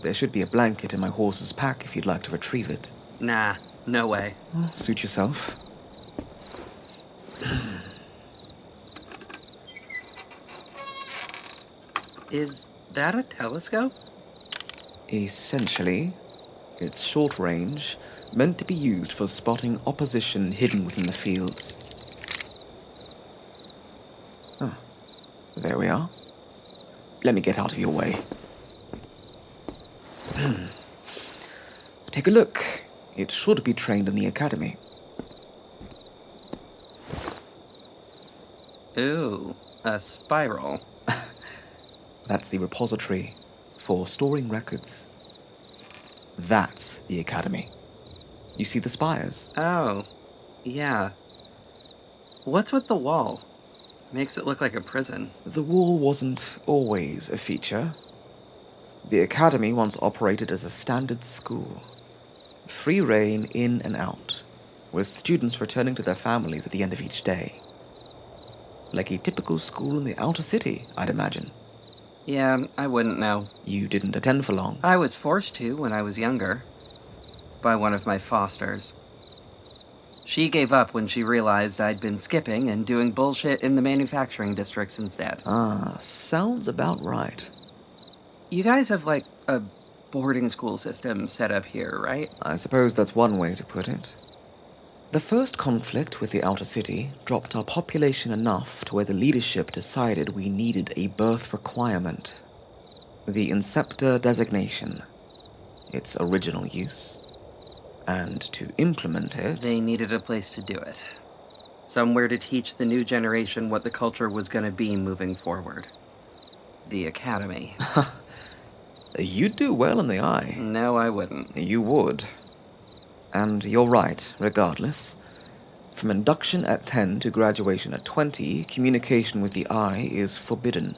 There should be a blanket in my horse's pack if you'd like to retrieve it. Nah, no way. Well, suit yourself. Is that a telescope? Essentially, it's short range, meant to be used for spotting opposition hidden within the fields. Oh, there we are. Let me get out of your way. Take a look. It should be trained in the academy. Ooh, a spiral. That's the repository for storing records. That's the academy. You see the spires? Oh, yeah. What's with the wall? Makes it look like a prison. The wall wasn't always a feature. The academy once operated as a standard school. Free reign in and out, with students returning to their families at the end of each day. Like a typical school in the outer city, I'd imagine. Yeah, I wouldn't know. You didn't attend for long. I was forced to when I was younger. By one of my fosters. She gave up when she realized I'd been skipping and doing bullshit in the manufacturing districts instead. Ah, sounds about right. You guys have, like, a boarding school system set up here, right? I suppose that's one way to put it. The first conflict with the outer city dropped our population enough to where the leadership decided we needed a birth requirement. The Inceptor designation. Its original use. And to implement it... They needed a place to do it. Somewhere to teach the new generation what the culture was going to be moving forward. The academy. You'd do well in the eye. No, I wouldn't. You would. And you're right, regardless. From induction at 10 to graduation at 20, communication with the eye is forbidden.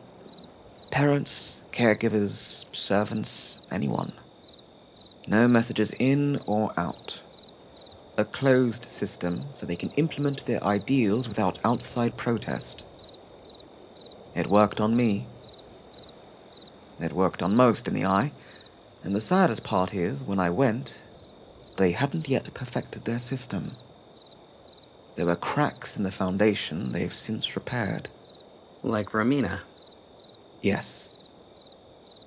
Parents, caregivers, servants, anyone. No messages in or out. A closed system so they can implement their ideals without outside protest. It worked on me. It worked on most in the eye, and the saddest part is, when I went, they hadn't yet perfected their system. There were cracks in the foundation they've since repaired. Like Romina? Yes.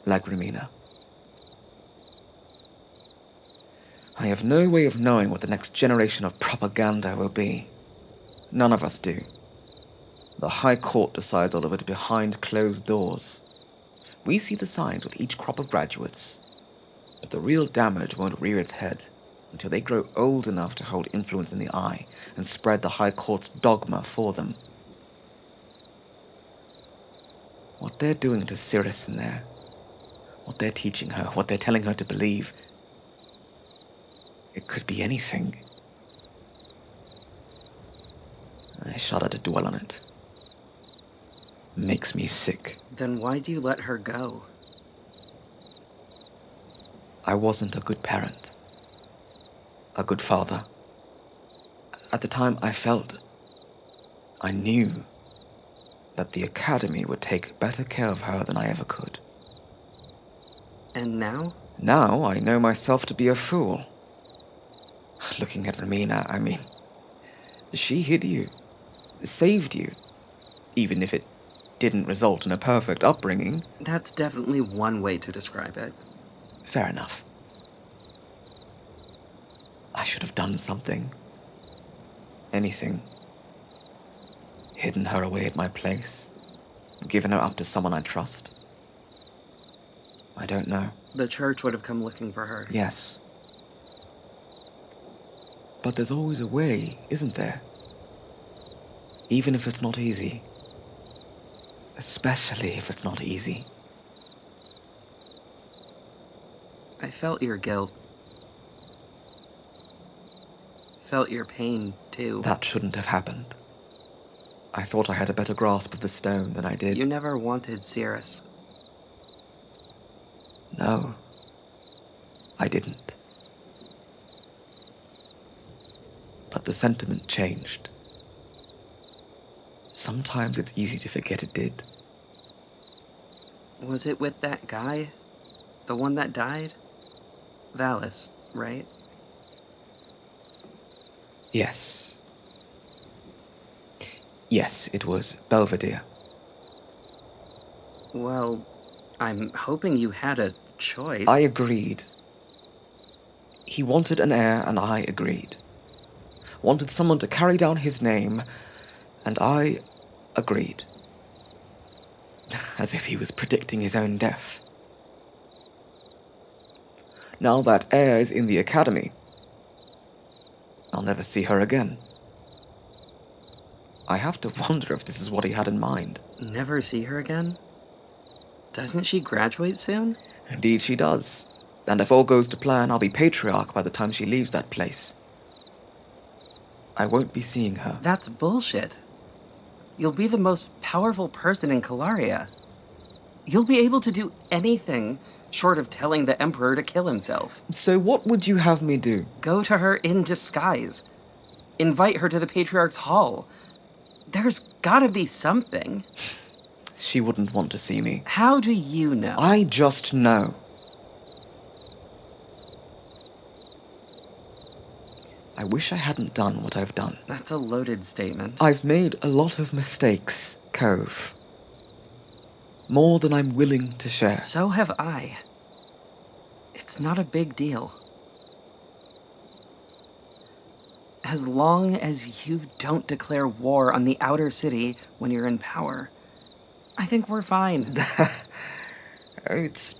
Like Romina. I have no way of knowing what the next generation of propaganda will be. None of us do. The High Court decides all of it behind closed doors. We see the signs with each crop of graduates, but the real damage won't rear its head until they grow old enough to hold influence in the eye and spread the High Court's dogma for them. What they're doing to Cirrus in there, what they're teaching her, what they're telling her to believe, it could be anything. I shudder to dwell on it. Makes me sick. Then why do you let her go? I wasn't a good parent. A good father. At the time, I knew that the Academy would take better care of her than I ever could. And now? Now I know myself to be a fool. Looking at Romina, I mean, she hid you, saved you, even if it didn't result in a perfect upbringing. That's definitely one way to describe it. Fair enough. I should have done something. Anything. Hidden her away at my place. Given her up to someone I trust. I don't know. The church would have come looking for her. Yes. But there's always a way, isn't there? Even if it's not easy. Especially if it's not easy. I felt your guilt. Felt your pain, too. That shouldn't have happened. I thought I had a better grasp of the stone than I did. You never wanted Cirrus. No. I didn't. But the sentiment changed. Sometimes it's easy to forget it did. Was it with that guy? The one that died? Valis, right? Yes. Yes, it was Belvedere. Well, I'm hoping you had a choice. I agreed. He wanted an heir, and I agreed. Wanted someone to carry down his name, and I agreed. As if he was predicting his own death. Now that heir is in the Academy, I'll never see her again. I have to wonder if this is what he had in mind. Never see her again? Doesn't she graduate soon? Indeed she does. And if all goes to plan, I'll be Patriarch by the time she leaves that place. I won't be seeing her. That's bullshit. You'll be the most powerful person in Colaria. You'll be able to do anything short of telling the Emperor to kill himself. So what would you have me do? Go to her in disguise. Invite her to the Patriarch's hall. There's gotta be something. She wouldn't want to see me. How do you know? I just know. I wish I hadn't done what I've done. That's a loaded statement. I've made a lot of mistakes, Kove. More than I'm willing to share. So have I. It's not a big deal. As long as you don't declare war on the outer city when you're in power, I think we're fine. It's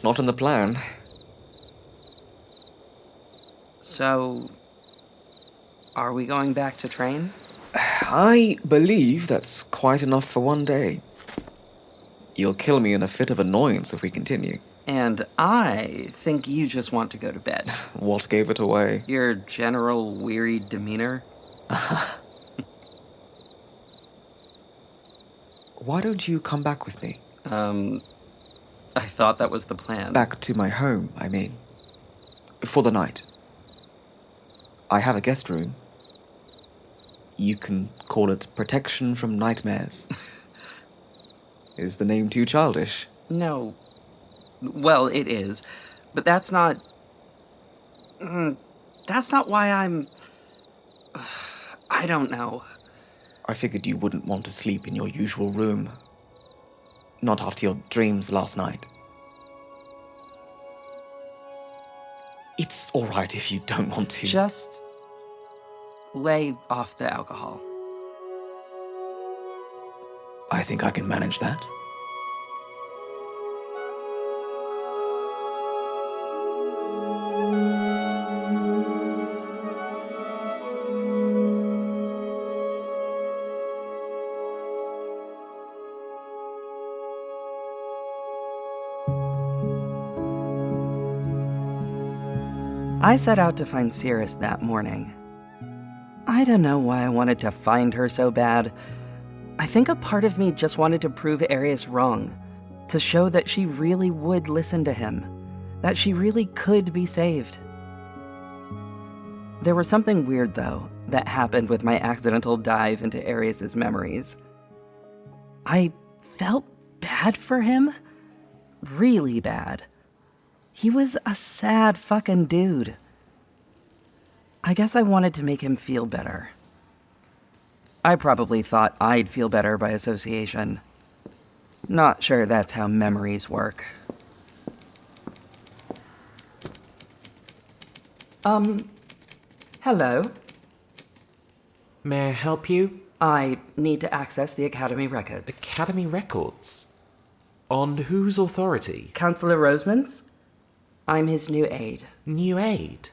not in the plan. So, are we going back to train? I believe that's quite enough for one day. You'll kill me in a fit of annoyance if we continue. And I think you just want to go to bed. What gave it away? Your general wearied demeanor. Why don't you come back with me? I thought that was the plan. Back to my home, I mean. For the night. I have a guest room. You can call it protection from nightmares. Is the name too childish? No. Well, it is. But that's not... That's not why I'm... I don't know. I figured you wouldn't want to sleep in your usual room. Not after your dreams last night. It's alright if you don't want to. Just... lay off the alcohol. I think I can manage that. I set out to find Cirrus that morning. I don't know why I wanted to find her so bad. I think a part of me just wanted to prove Arius wrong, to show that she really would listen to him, that she really could be saved. There was something weird, though, that happened with my accidental dive into Arius's memories. I felt bad for him. Really bad. He was a sad fucking dude. I guess I wanted to make him feel better. I probably thought I'd feel better by association. Not sure that's how memories work. Hello? May I help you? I need to access the Academy records. Academy records? On whose authority? Counselor Rosemund's? I'm his new aide. New aide?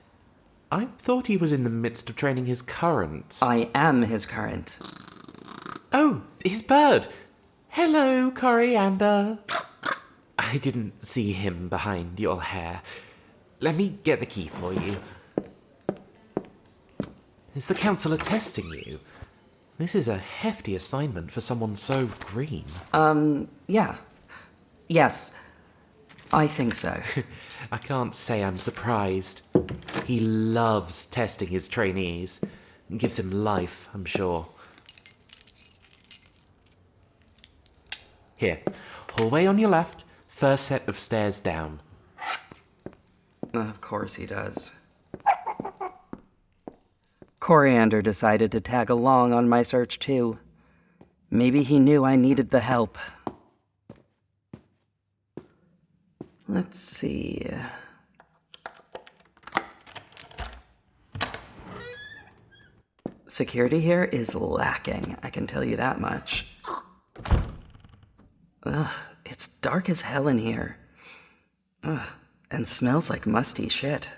I thought he was in the midst of training his current. I am his current. Oh, his bird! Hello, Coriander. I didn't see him behind your hair. Let me get the key for you. Is the counselor testing you? This is a hefty assignment for someone so green. Yeah. Yes. I think so. I can't say I'm surprised. He loves testing his trainees. It gives him life, I'm sure. Here, hallway on your left, first set of stairs down. Of course he does. Coriander decided to tag along on my search too. Maybe he knew I needed the help. Let's see. Security here is lacking, I can tell you that much. Ugh, it's dark as hell in here. Ugh, and smells like musty shit.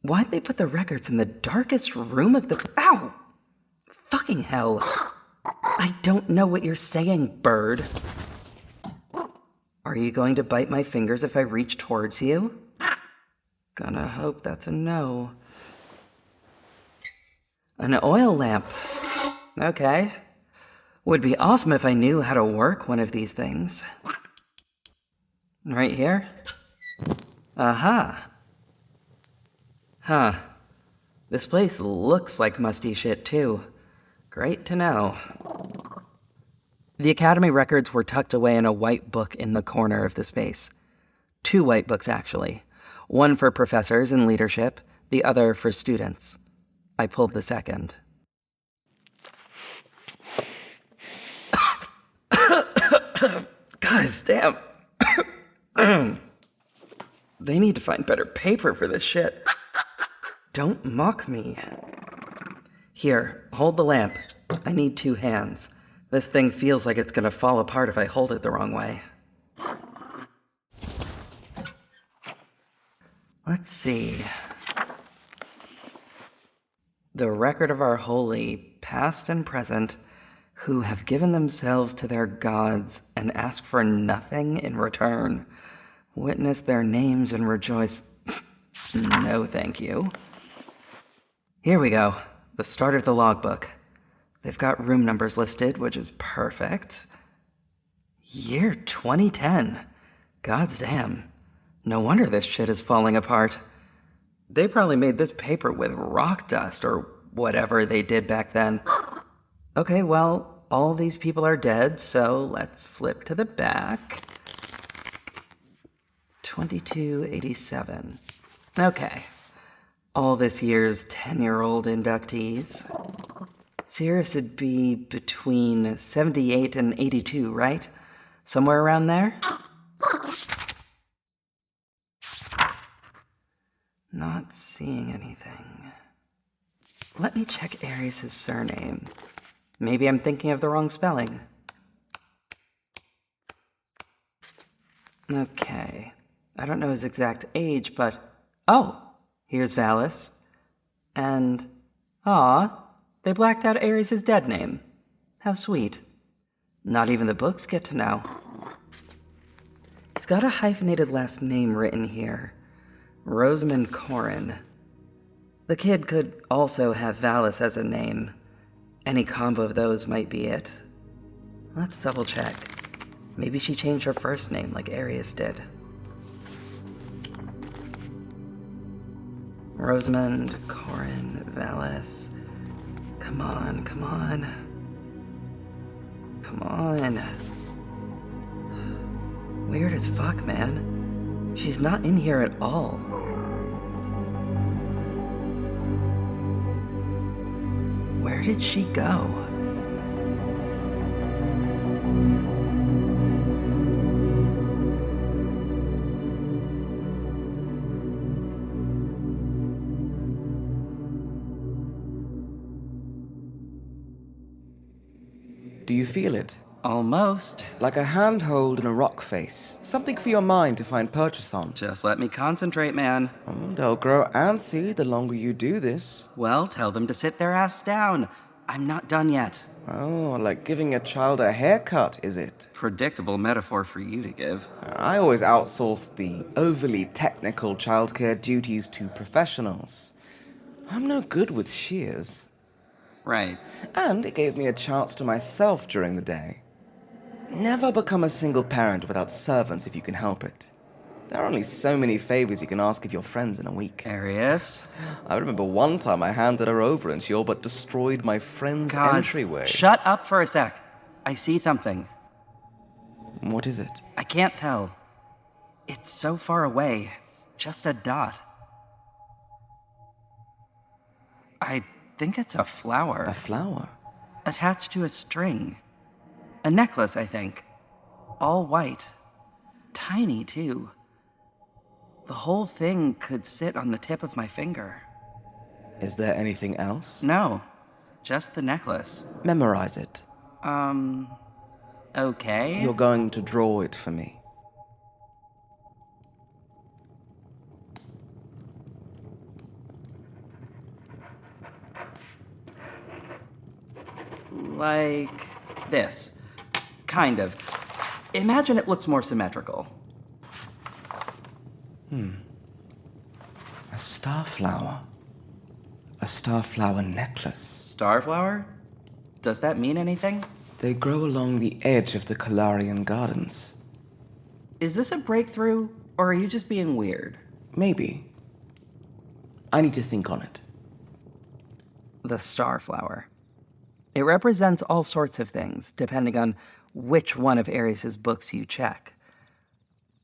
Why'd they put the records in the darkest room of the... Ow! Fucking hell. I don't know what you're saying, bird. Are you going to bite my fingers if I reach towards you? Gonna hope that's a no. An oil lamp. Okay. Would be awesome if I knew how to work one of these things. Right here? Aha. Huh. This place looks like musty shit, too. Great to know. The Academy records were tucked away in a white book in the corner of the space. 2 white books, actually. One for professors and leadership, the other for students. I pulled the second. Guys, damn. They need to find better paper for this shit. Don't mock me. Here, hold the lamp. I need 2 hands. This thing feels like it's gonna fall apart if I hold it the wrong way. Let's see. The record of our holy, past and present, who have given themselves to their gods and ask for nothing in return. Witness their names and rejoice. No, thank you. Here we go. The start of the logbook. They've got room numbers listed, which is perfect. Year 2010. God's damn. No wonder this shit is falling apart. They probably made this paper with rock dust or whatever they did back then. Okay, well, all these people are dead, so let's flip to the back. 2287. Okay. All this year's 10-year-old inductees. Cirrus would be between 78 and 82, right? Somewhere around there? Not seeing anything. Let me check Arius' surname. Maybe I'm thinking of the wrong spelling. Okay. I don't know his exact age, but... Oh! Here's Valis. And... Aw, they blacked out Arius' dead name. How sweet. Not even the books get to know. He's got a hyphenated last name written here. Rosemund Corin. The kid could also have Valis as a name. Any combo of those might be it. Let's double check. Maybe she changed her first name like Arius did. Rosemund, Corin, Valis. Come on, come on. Come on. Weird as fuck, man. She's not in here at all. Where did she go? Do you feel it? Almost. Like a handhold in a rock face. Something for your mind to find purchase on. Just let me concentrate, man. They'll grow antsy the longer you do this. Well, tell them to sit their ass down. I'm not done yet. Oh, like giving a child a haircut, is it? Predictable metaphor for you to give. I always outsource the overly technical childcare duties to professionals. I'm no good with shears. Right. And it gave me a chance to myself during the day. Never become a single parent without servants if you can help it. There are only so many favors you can ask of your friends in a week. Arius? I remember one time I handed her over and she all but destroyed my friend's entryway. Shut up for a sec. I see something. What is it? I can't tell. It's so far away. Just a dot. I think it's a flower. A flower? Attached to a string. A necklace, I think. All white. Tiny, too. The whole thing could sit on the tip of my finger. Is there anything else? No. Just the necklace. Memorize it. Okay. You're going to draw it for me. Like this. Kind of. Imagine it looks more symmetrical. A starflower. A starflower necklace. Starflower? Does that mean anything? They grow along the edge of the Kalarian gardens. Is this a breakthrough, or are you just being weird? Maybe. I need to think on it. The starflower. It represents all sorts of things, depending on which one of Arius's books you check.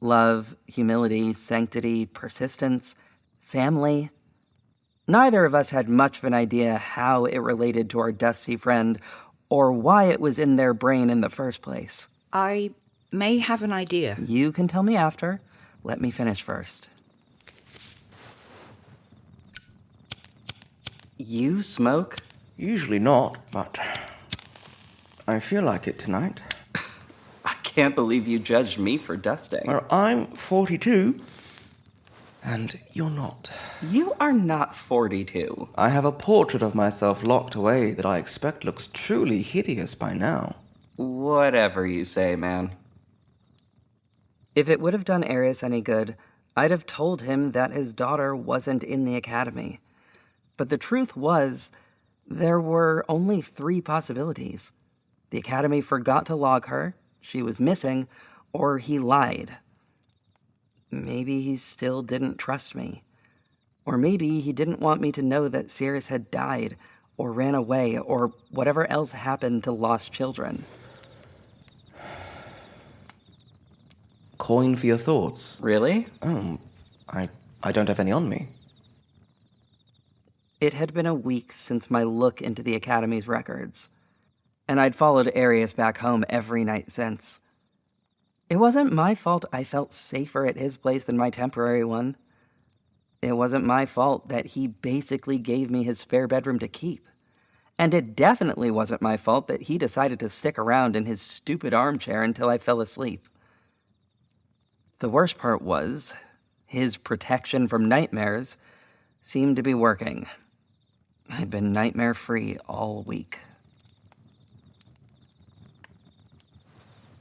Love, humility, sanctity, persistence, family. Neither of us had much of an idea how it related to our dusty friend or why it was in their brain in the first place. I may have an idea. You can tell me after. Let me finish first. You smoke? Usually not, but I feel like it tonight. I can't believe you judged me for dusting. Well, I'm 42, and you're not. You are not 42. I have a portrait of myself locked away that I expect looks truly hideous by now. Whatever you say, man. If it would have done Arius any good, I'd have told him that his daughter wasn't in the academy. But the truth was, there were only 3 possibilities. The academy forgot to log her, she was missing, or he lied. Maybe he still didn't trust me. Or maybe he didn't want me to know that Cirrus had died, or ran away, or whatever else happened to lost children. Coin for your thoughts. Really? Oh, I don't have any on me. It had been a week since my look into the Academy's records, and I'd followed Arius back home every night since. It wasn't my fault I felt safer at his place than my temporary one. It wasn't my fault that he basically gave me his spare bedroom to keep. And it definitely wasn't my fault that he decided to stick around in his stupid armchair until I fell asleep. The worst part was, his protection from nightmares seemed to be working. I'd been nightmare-free all week.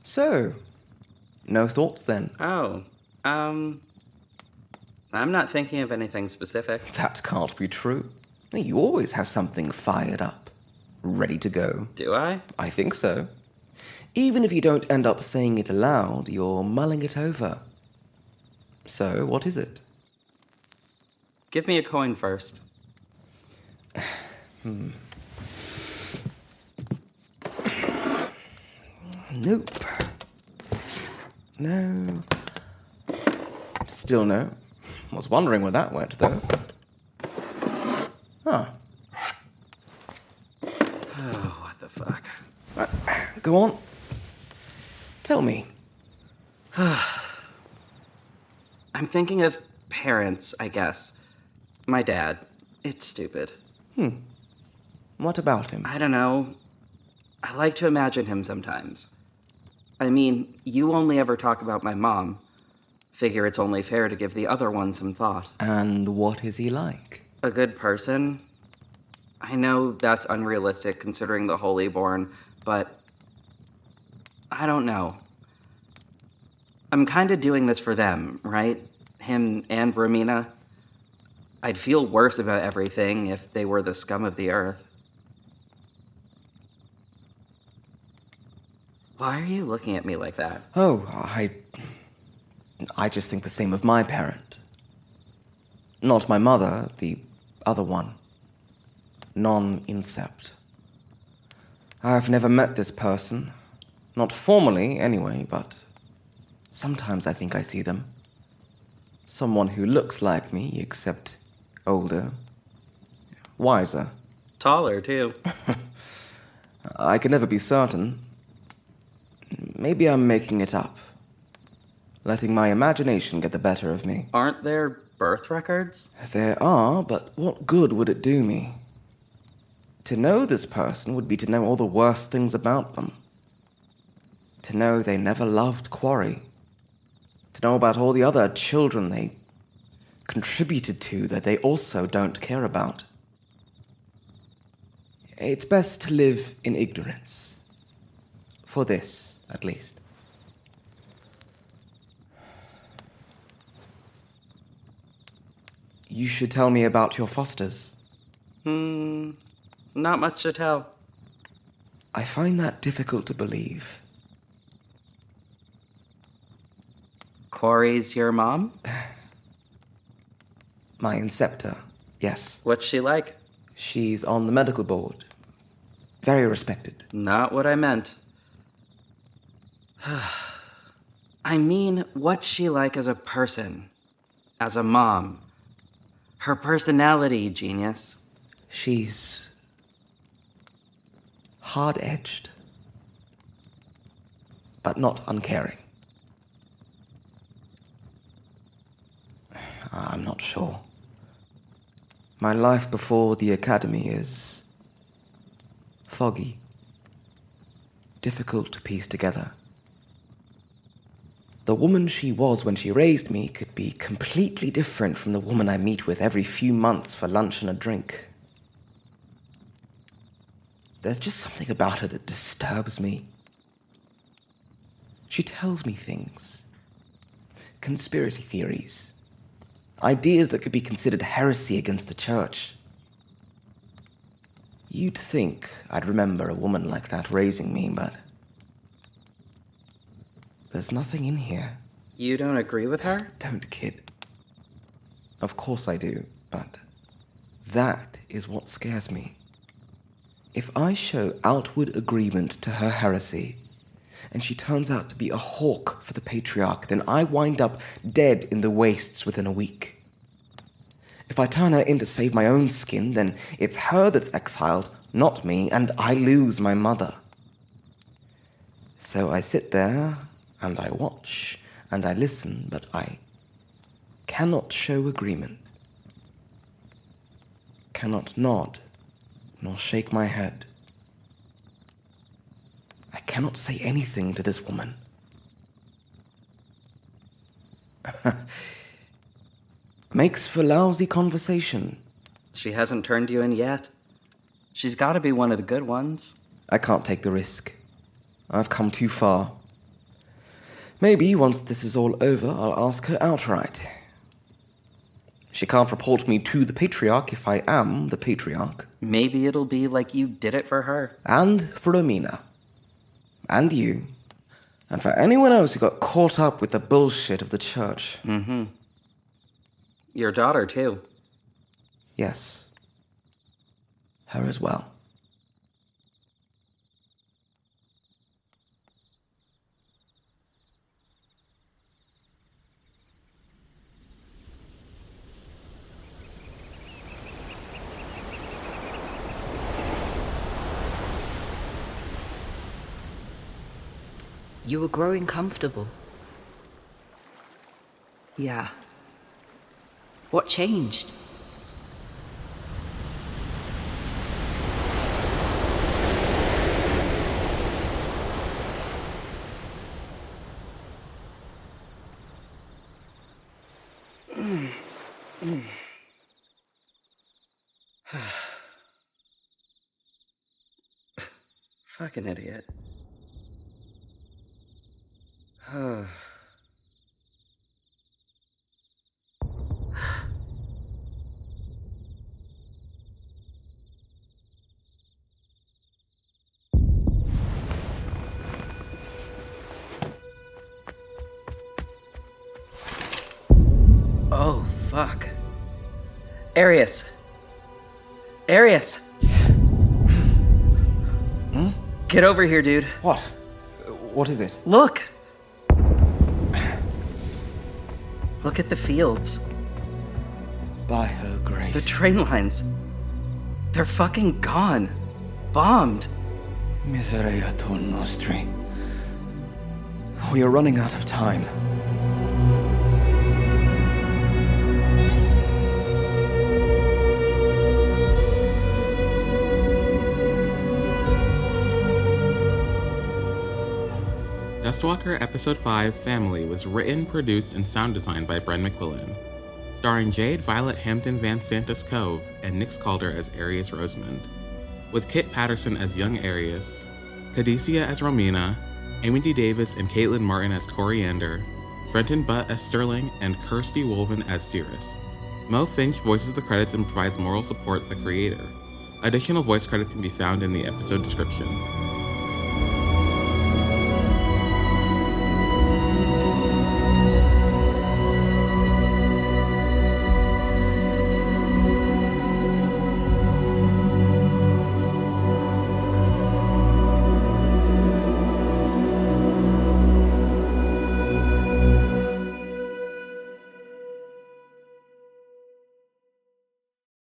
So, no thoughts then? Oh, I'm not thinking of anything specific. That can't be true. You always have something fired up, ready to go. Do I? I think so. Even if you don't end up saying it aloud, you're mulling it over. So, what is it? Give me a coin first. Nope. No. Still no. Was wondering where that went, though. Huh. Oh, what the fuck? Go on. Tell me. I'm thinking of parents, I guess. My dad. It's stupid. What about him? I don't know. I like to imagine him sometimes. I mean, you only ever talk about my mom. Figure it's only fair to give the other one some thought. And what is he like? A good person. I know that's unrealistic considering the Holy Born, but I don't know. I'm kind of doing this for them, right? Him and Romina. I'd feel worse about everything if they were the scum of the earth. Why are you looking at me like that? Oh, I just think the same of my parent. Not my mother, the other one. Non-incept. I've never met this person. Not formally, anyway, but sometimes I think I see them. Someone who looks like me, except older, wiser. Taller, too. I can never be certain. Maybe I'm making it up. Letting my imagination get the better of me. Aren't there birth records? There are, but what good would it do me? To know this person would be to know all the worst things about them. To know they never loved Quarry. To know about all the other children they contributed to that they also don't care about. It's best to live in ignorance. For this, at least. You should tell me about your fosters. Not much to tell. I find that difficult to believe. Quarry's your mom? My inceptor, yes. What's she like? She's on the medical board. Very respected. Not what I meant. I mean, what's she like as a person? As a mom? Her personality, genius. She's hard-edged, but not uncaring. I'm not sure. My life before the academy is foggy, difficult to piece together. The woman she was when she raised me could be completely different from the woman I meet with every few months for lunch and a drink. There's just something about her that disturbs me. She tells me things. Conspiracy theories. Ideas that could be considered heresy against the church. You'd think I'd remember a woman like that raising me, but there's nothing in here. You don't agree with her? Don't kid. Of course I do, but that is what scares me. If I show outward agreement to her heresy, and she turns out to be a hawk for the patriarch, then I wind up dead in the wastes within a week. If I turn her in to save my own skin, then it's her that's exiled, not me, and I lose my mother. So I sit there, and I watch, and I listen, but I cannot show agreement. Cannot nod, nor shake my head. I cannot say anything to this woman. Makes for lousy conversation. She hasn't turned you in yet. She's got to be one of the good ones. I can't take the risk. I've come too far. Maybe once this is all over, I'll ask her outright. She can't report me to the Patriarch if I am the Patriarch. Maybe it'll be like you did it for her. And for Romina. And you. And for anyone else who got caught up with the bullshit of the church. Mm-hmm. Your daughter, too. Yes. Her as well. You were growing comfortable. Yeah. What changed? Fucking idiot. Oh, fuck. Arius! Arius! Get over here, dude. What? What is it? Look! Look at the fields. By her grace. The train lines. They're fucking gone. Bombed. Misereatur nostri. We are running out of time. Dustwalker Episode 5 Family was written, produced, and sound designed by Bren McQuillan, starring Jayde Violet Hampton-VanSant as Kove and Nix Calder as Arius Rosemund, with Kit Paterson as young Arius, Kadecia as Romina, Amy D. Davis and Katelyn Martin as Coriander, Trenton Butt as Sterling, and Kirsty Woolven as Cirrus. Mo Finch voices the credits and provides moral support to the creator. Additional voice credits can be found in the episode description.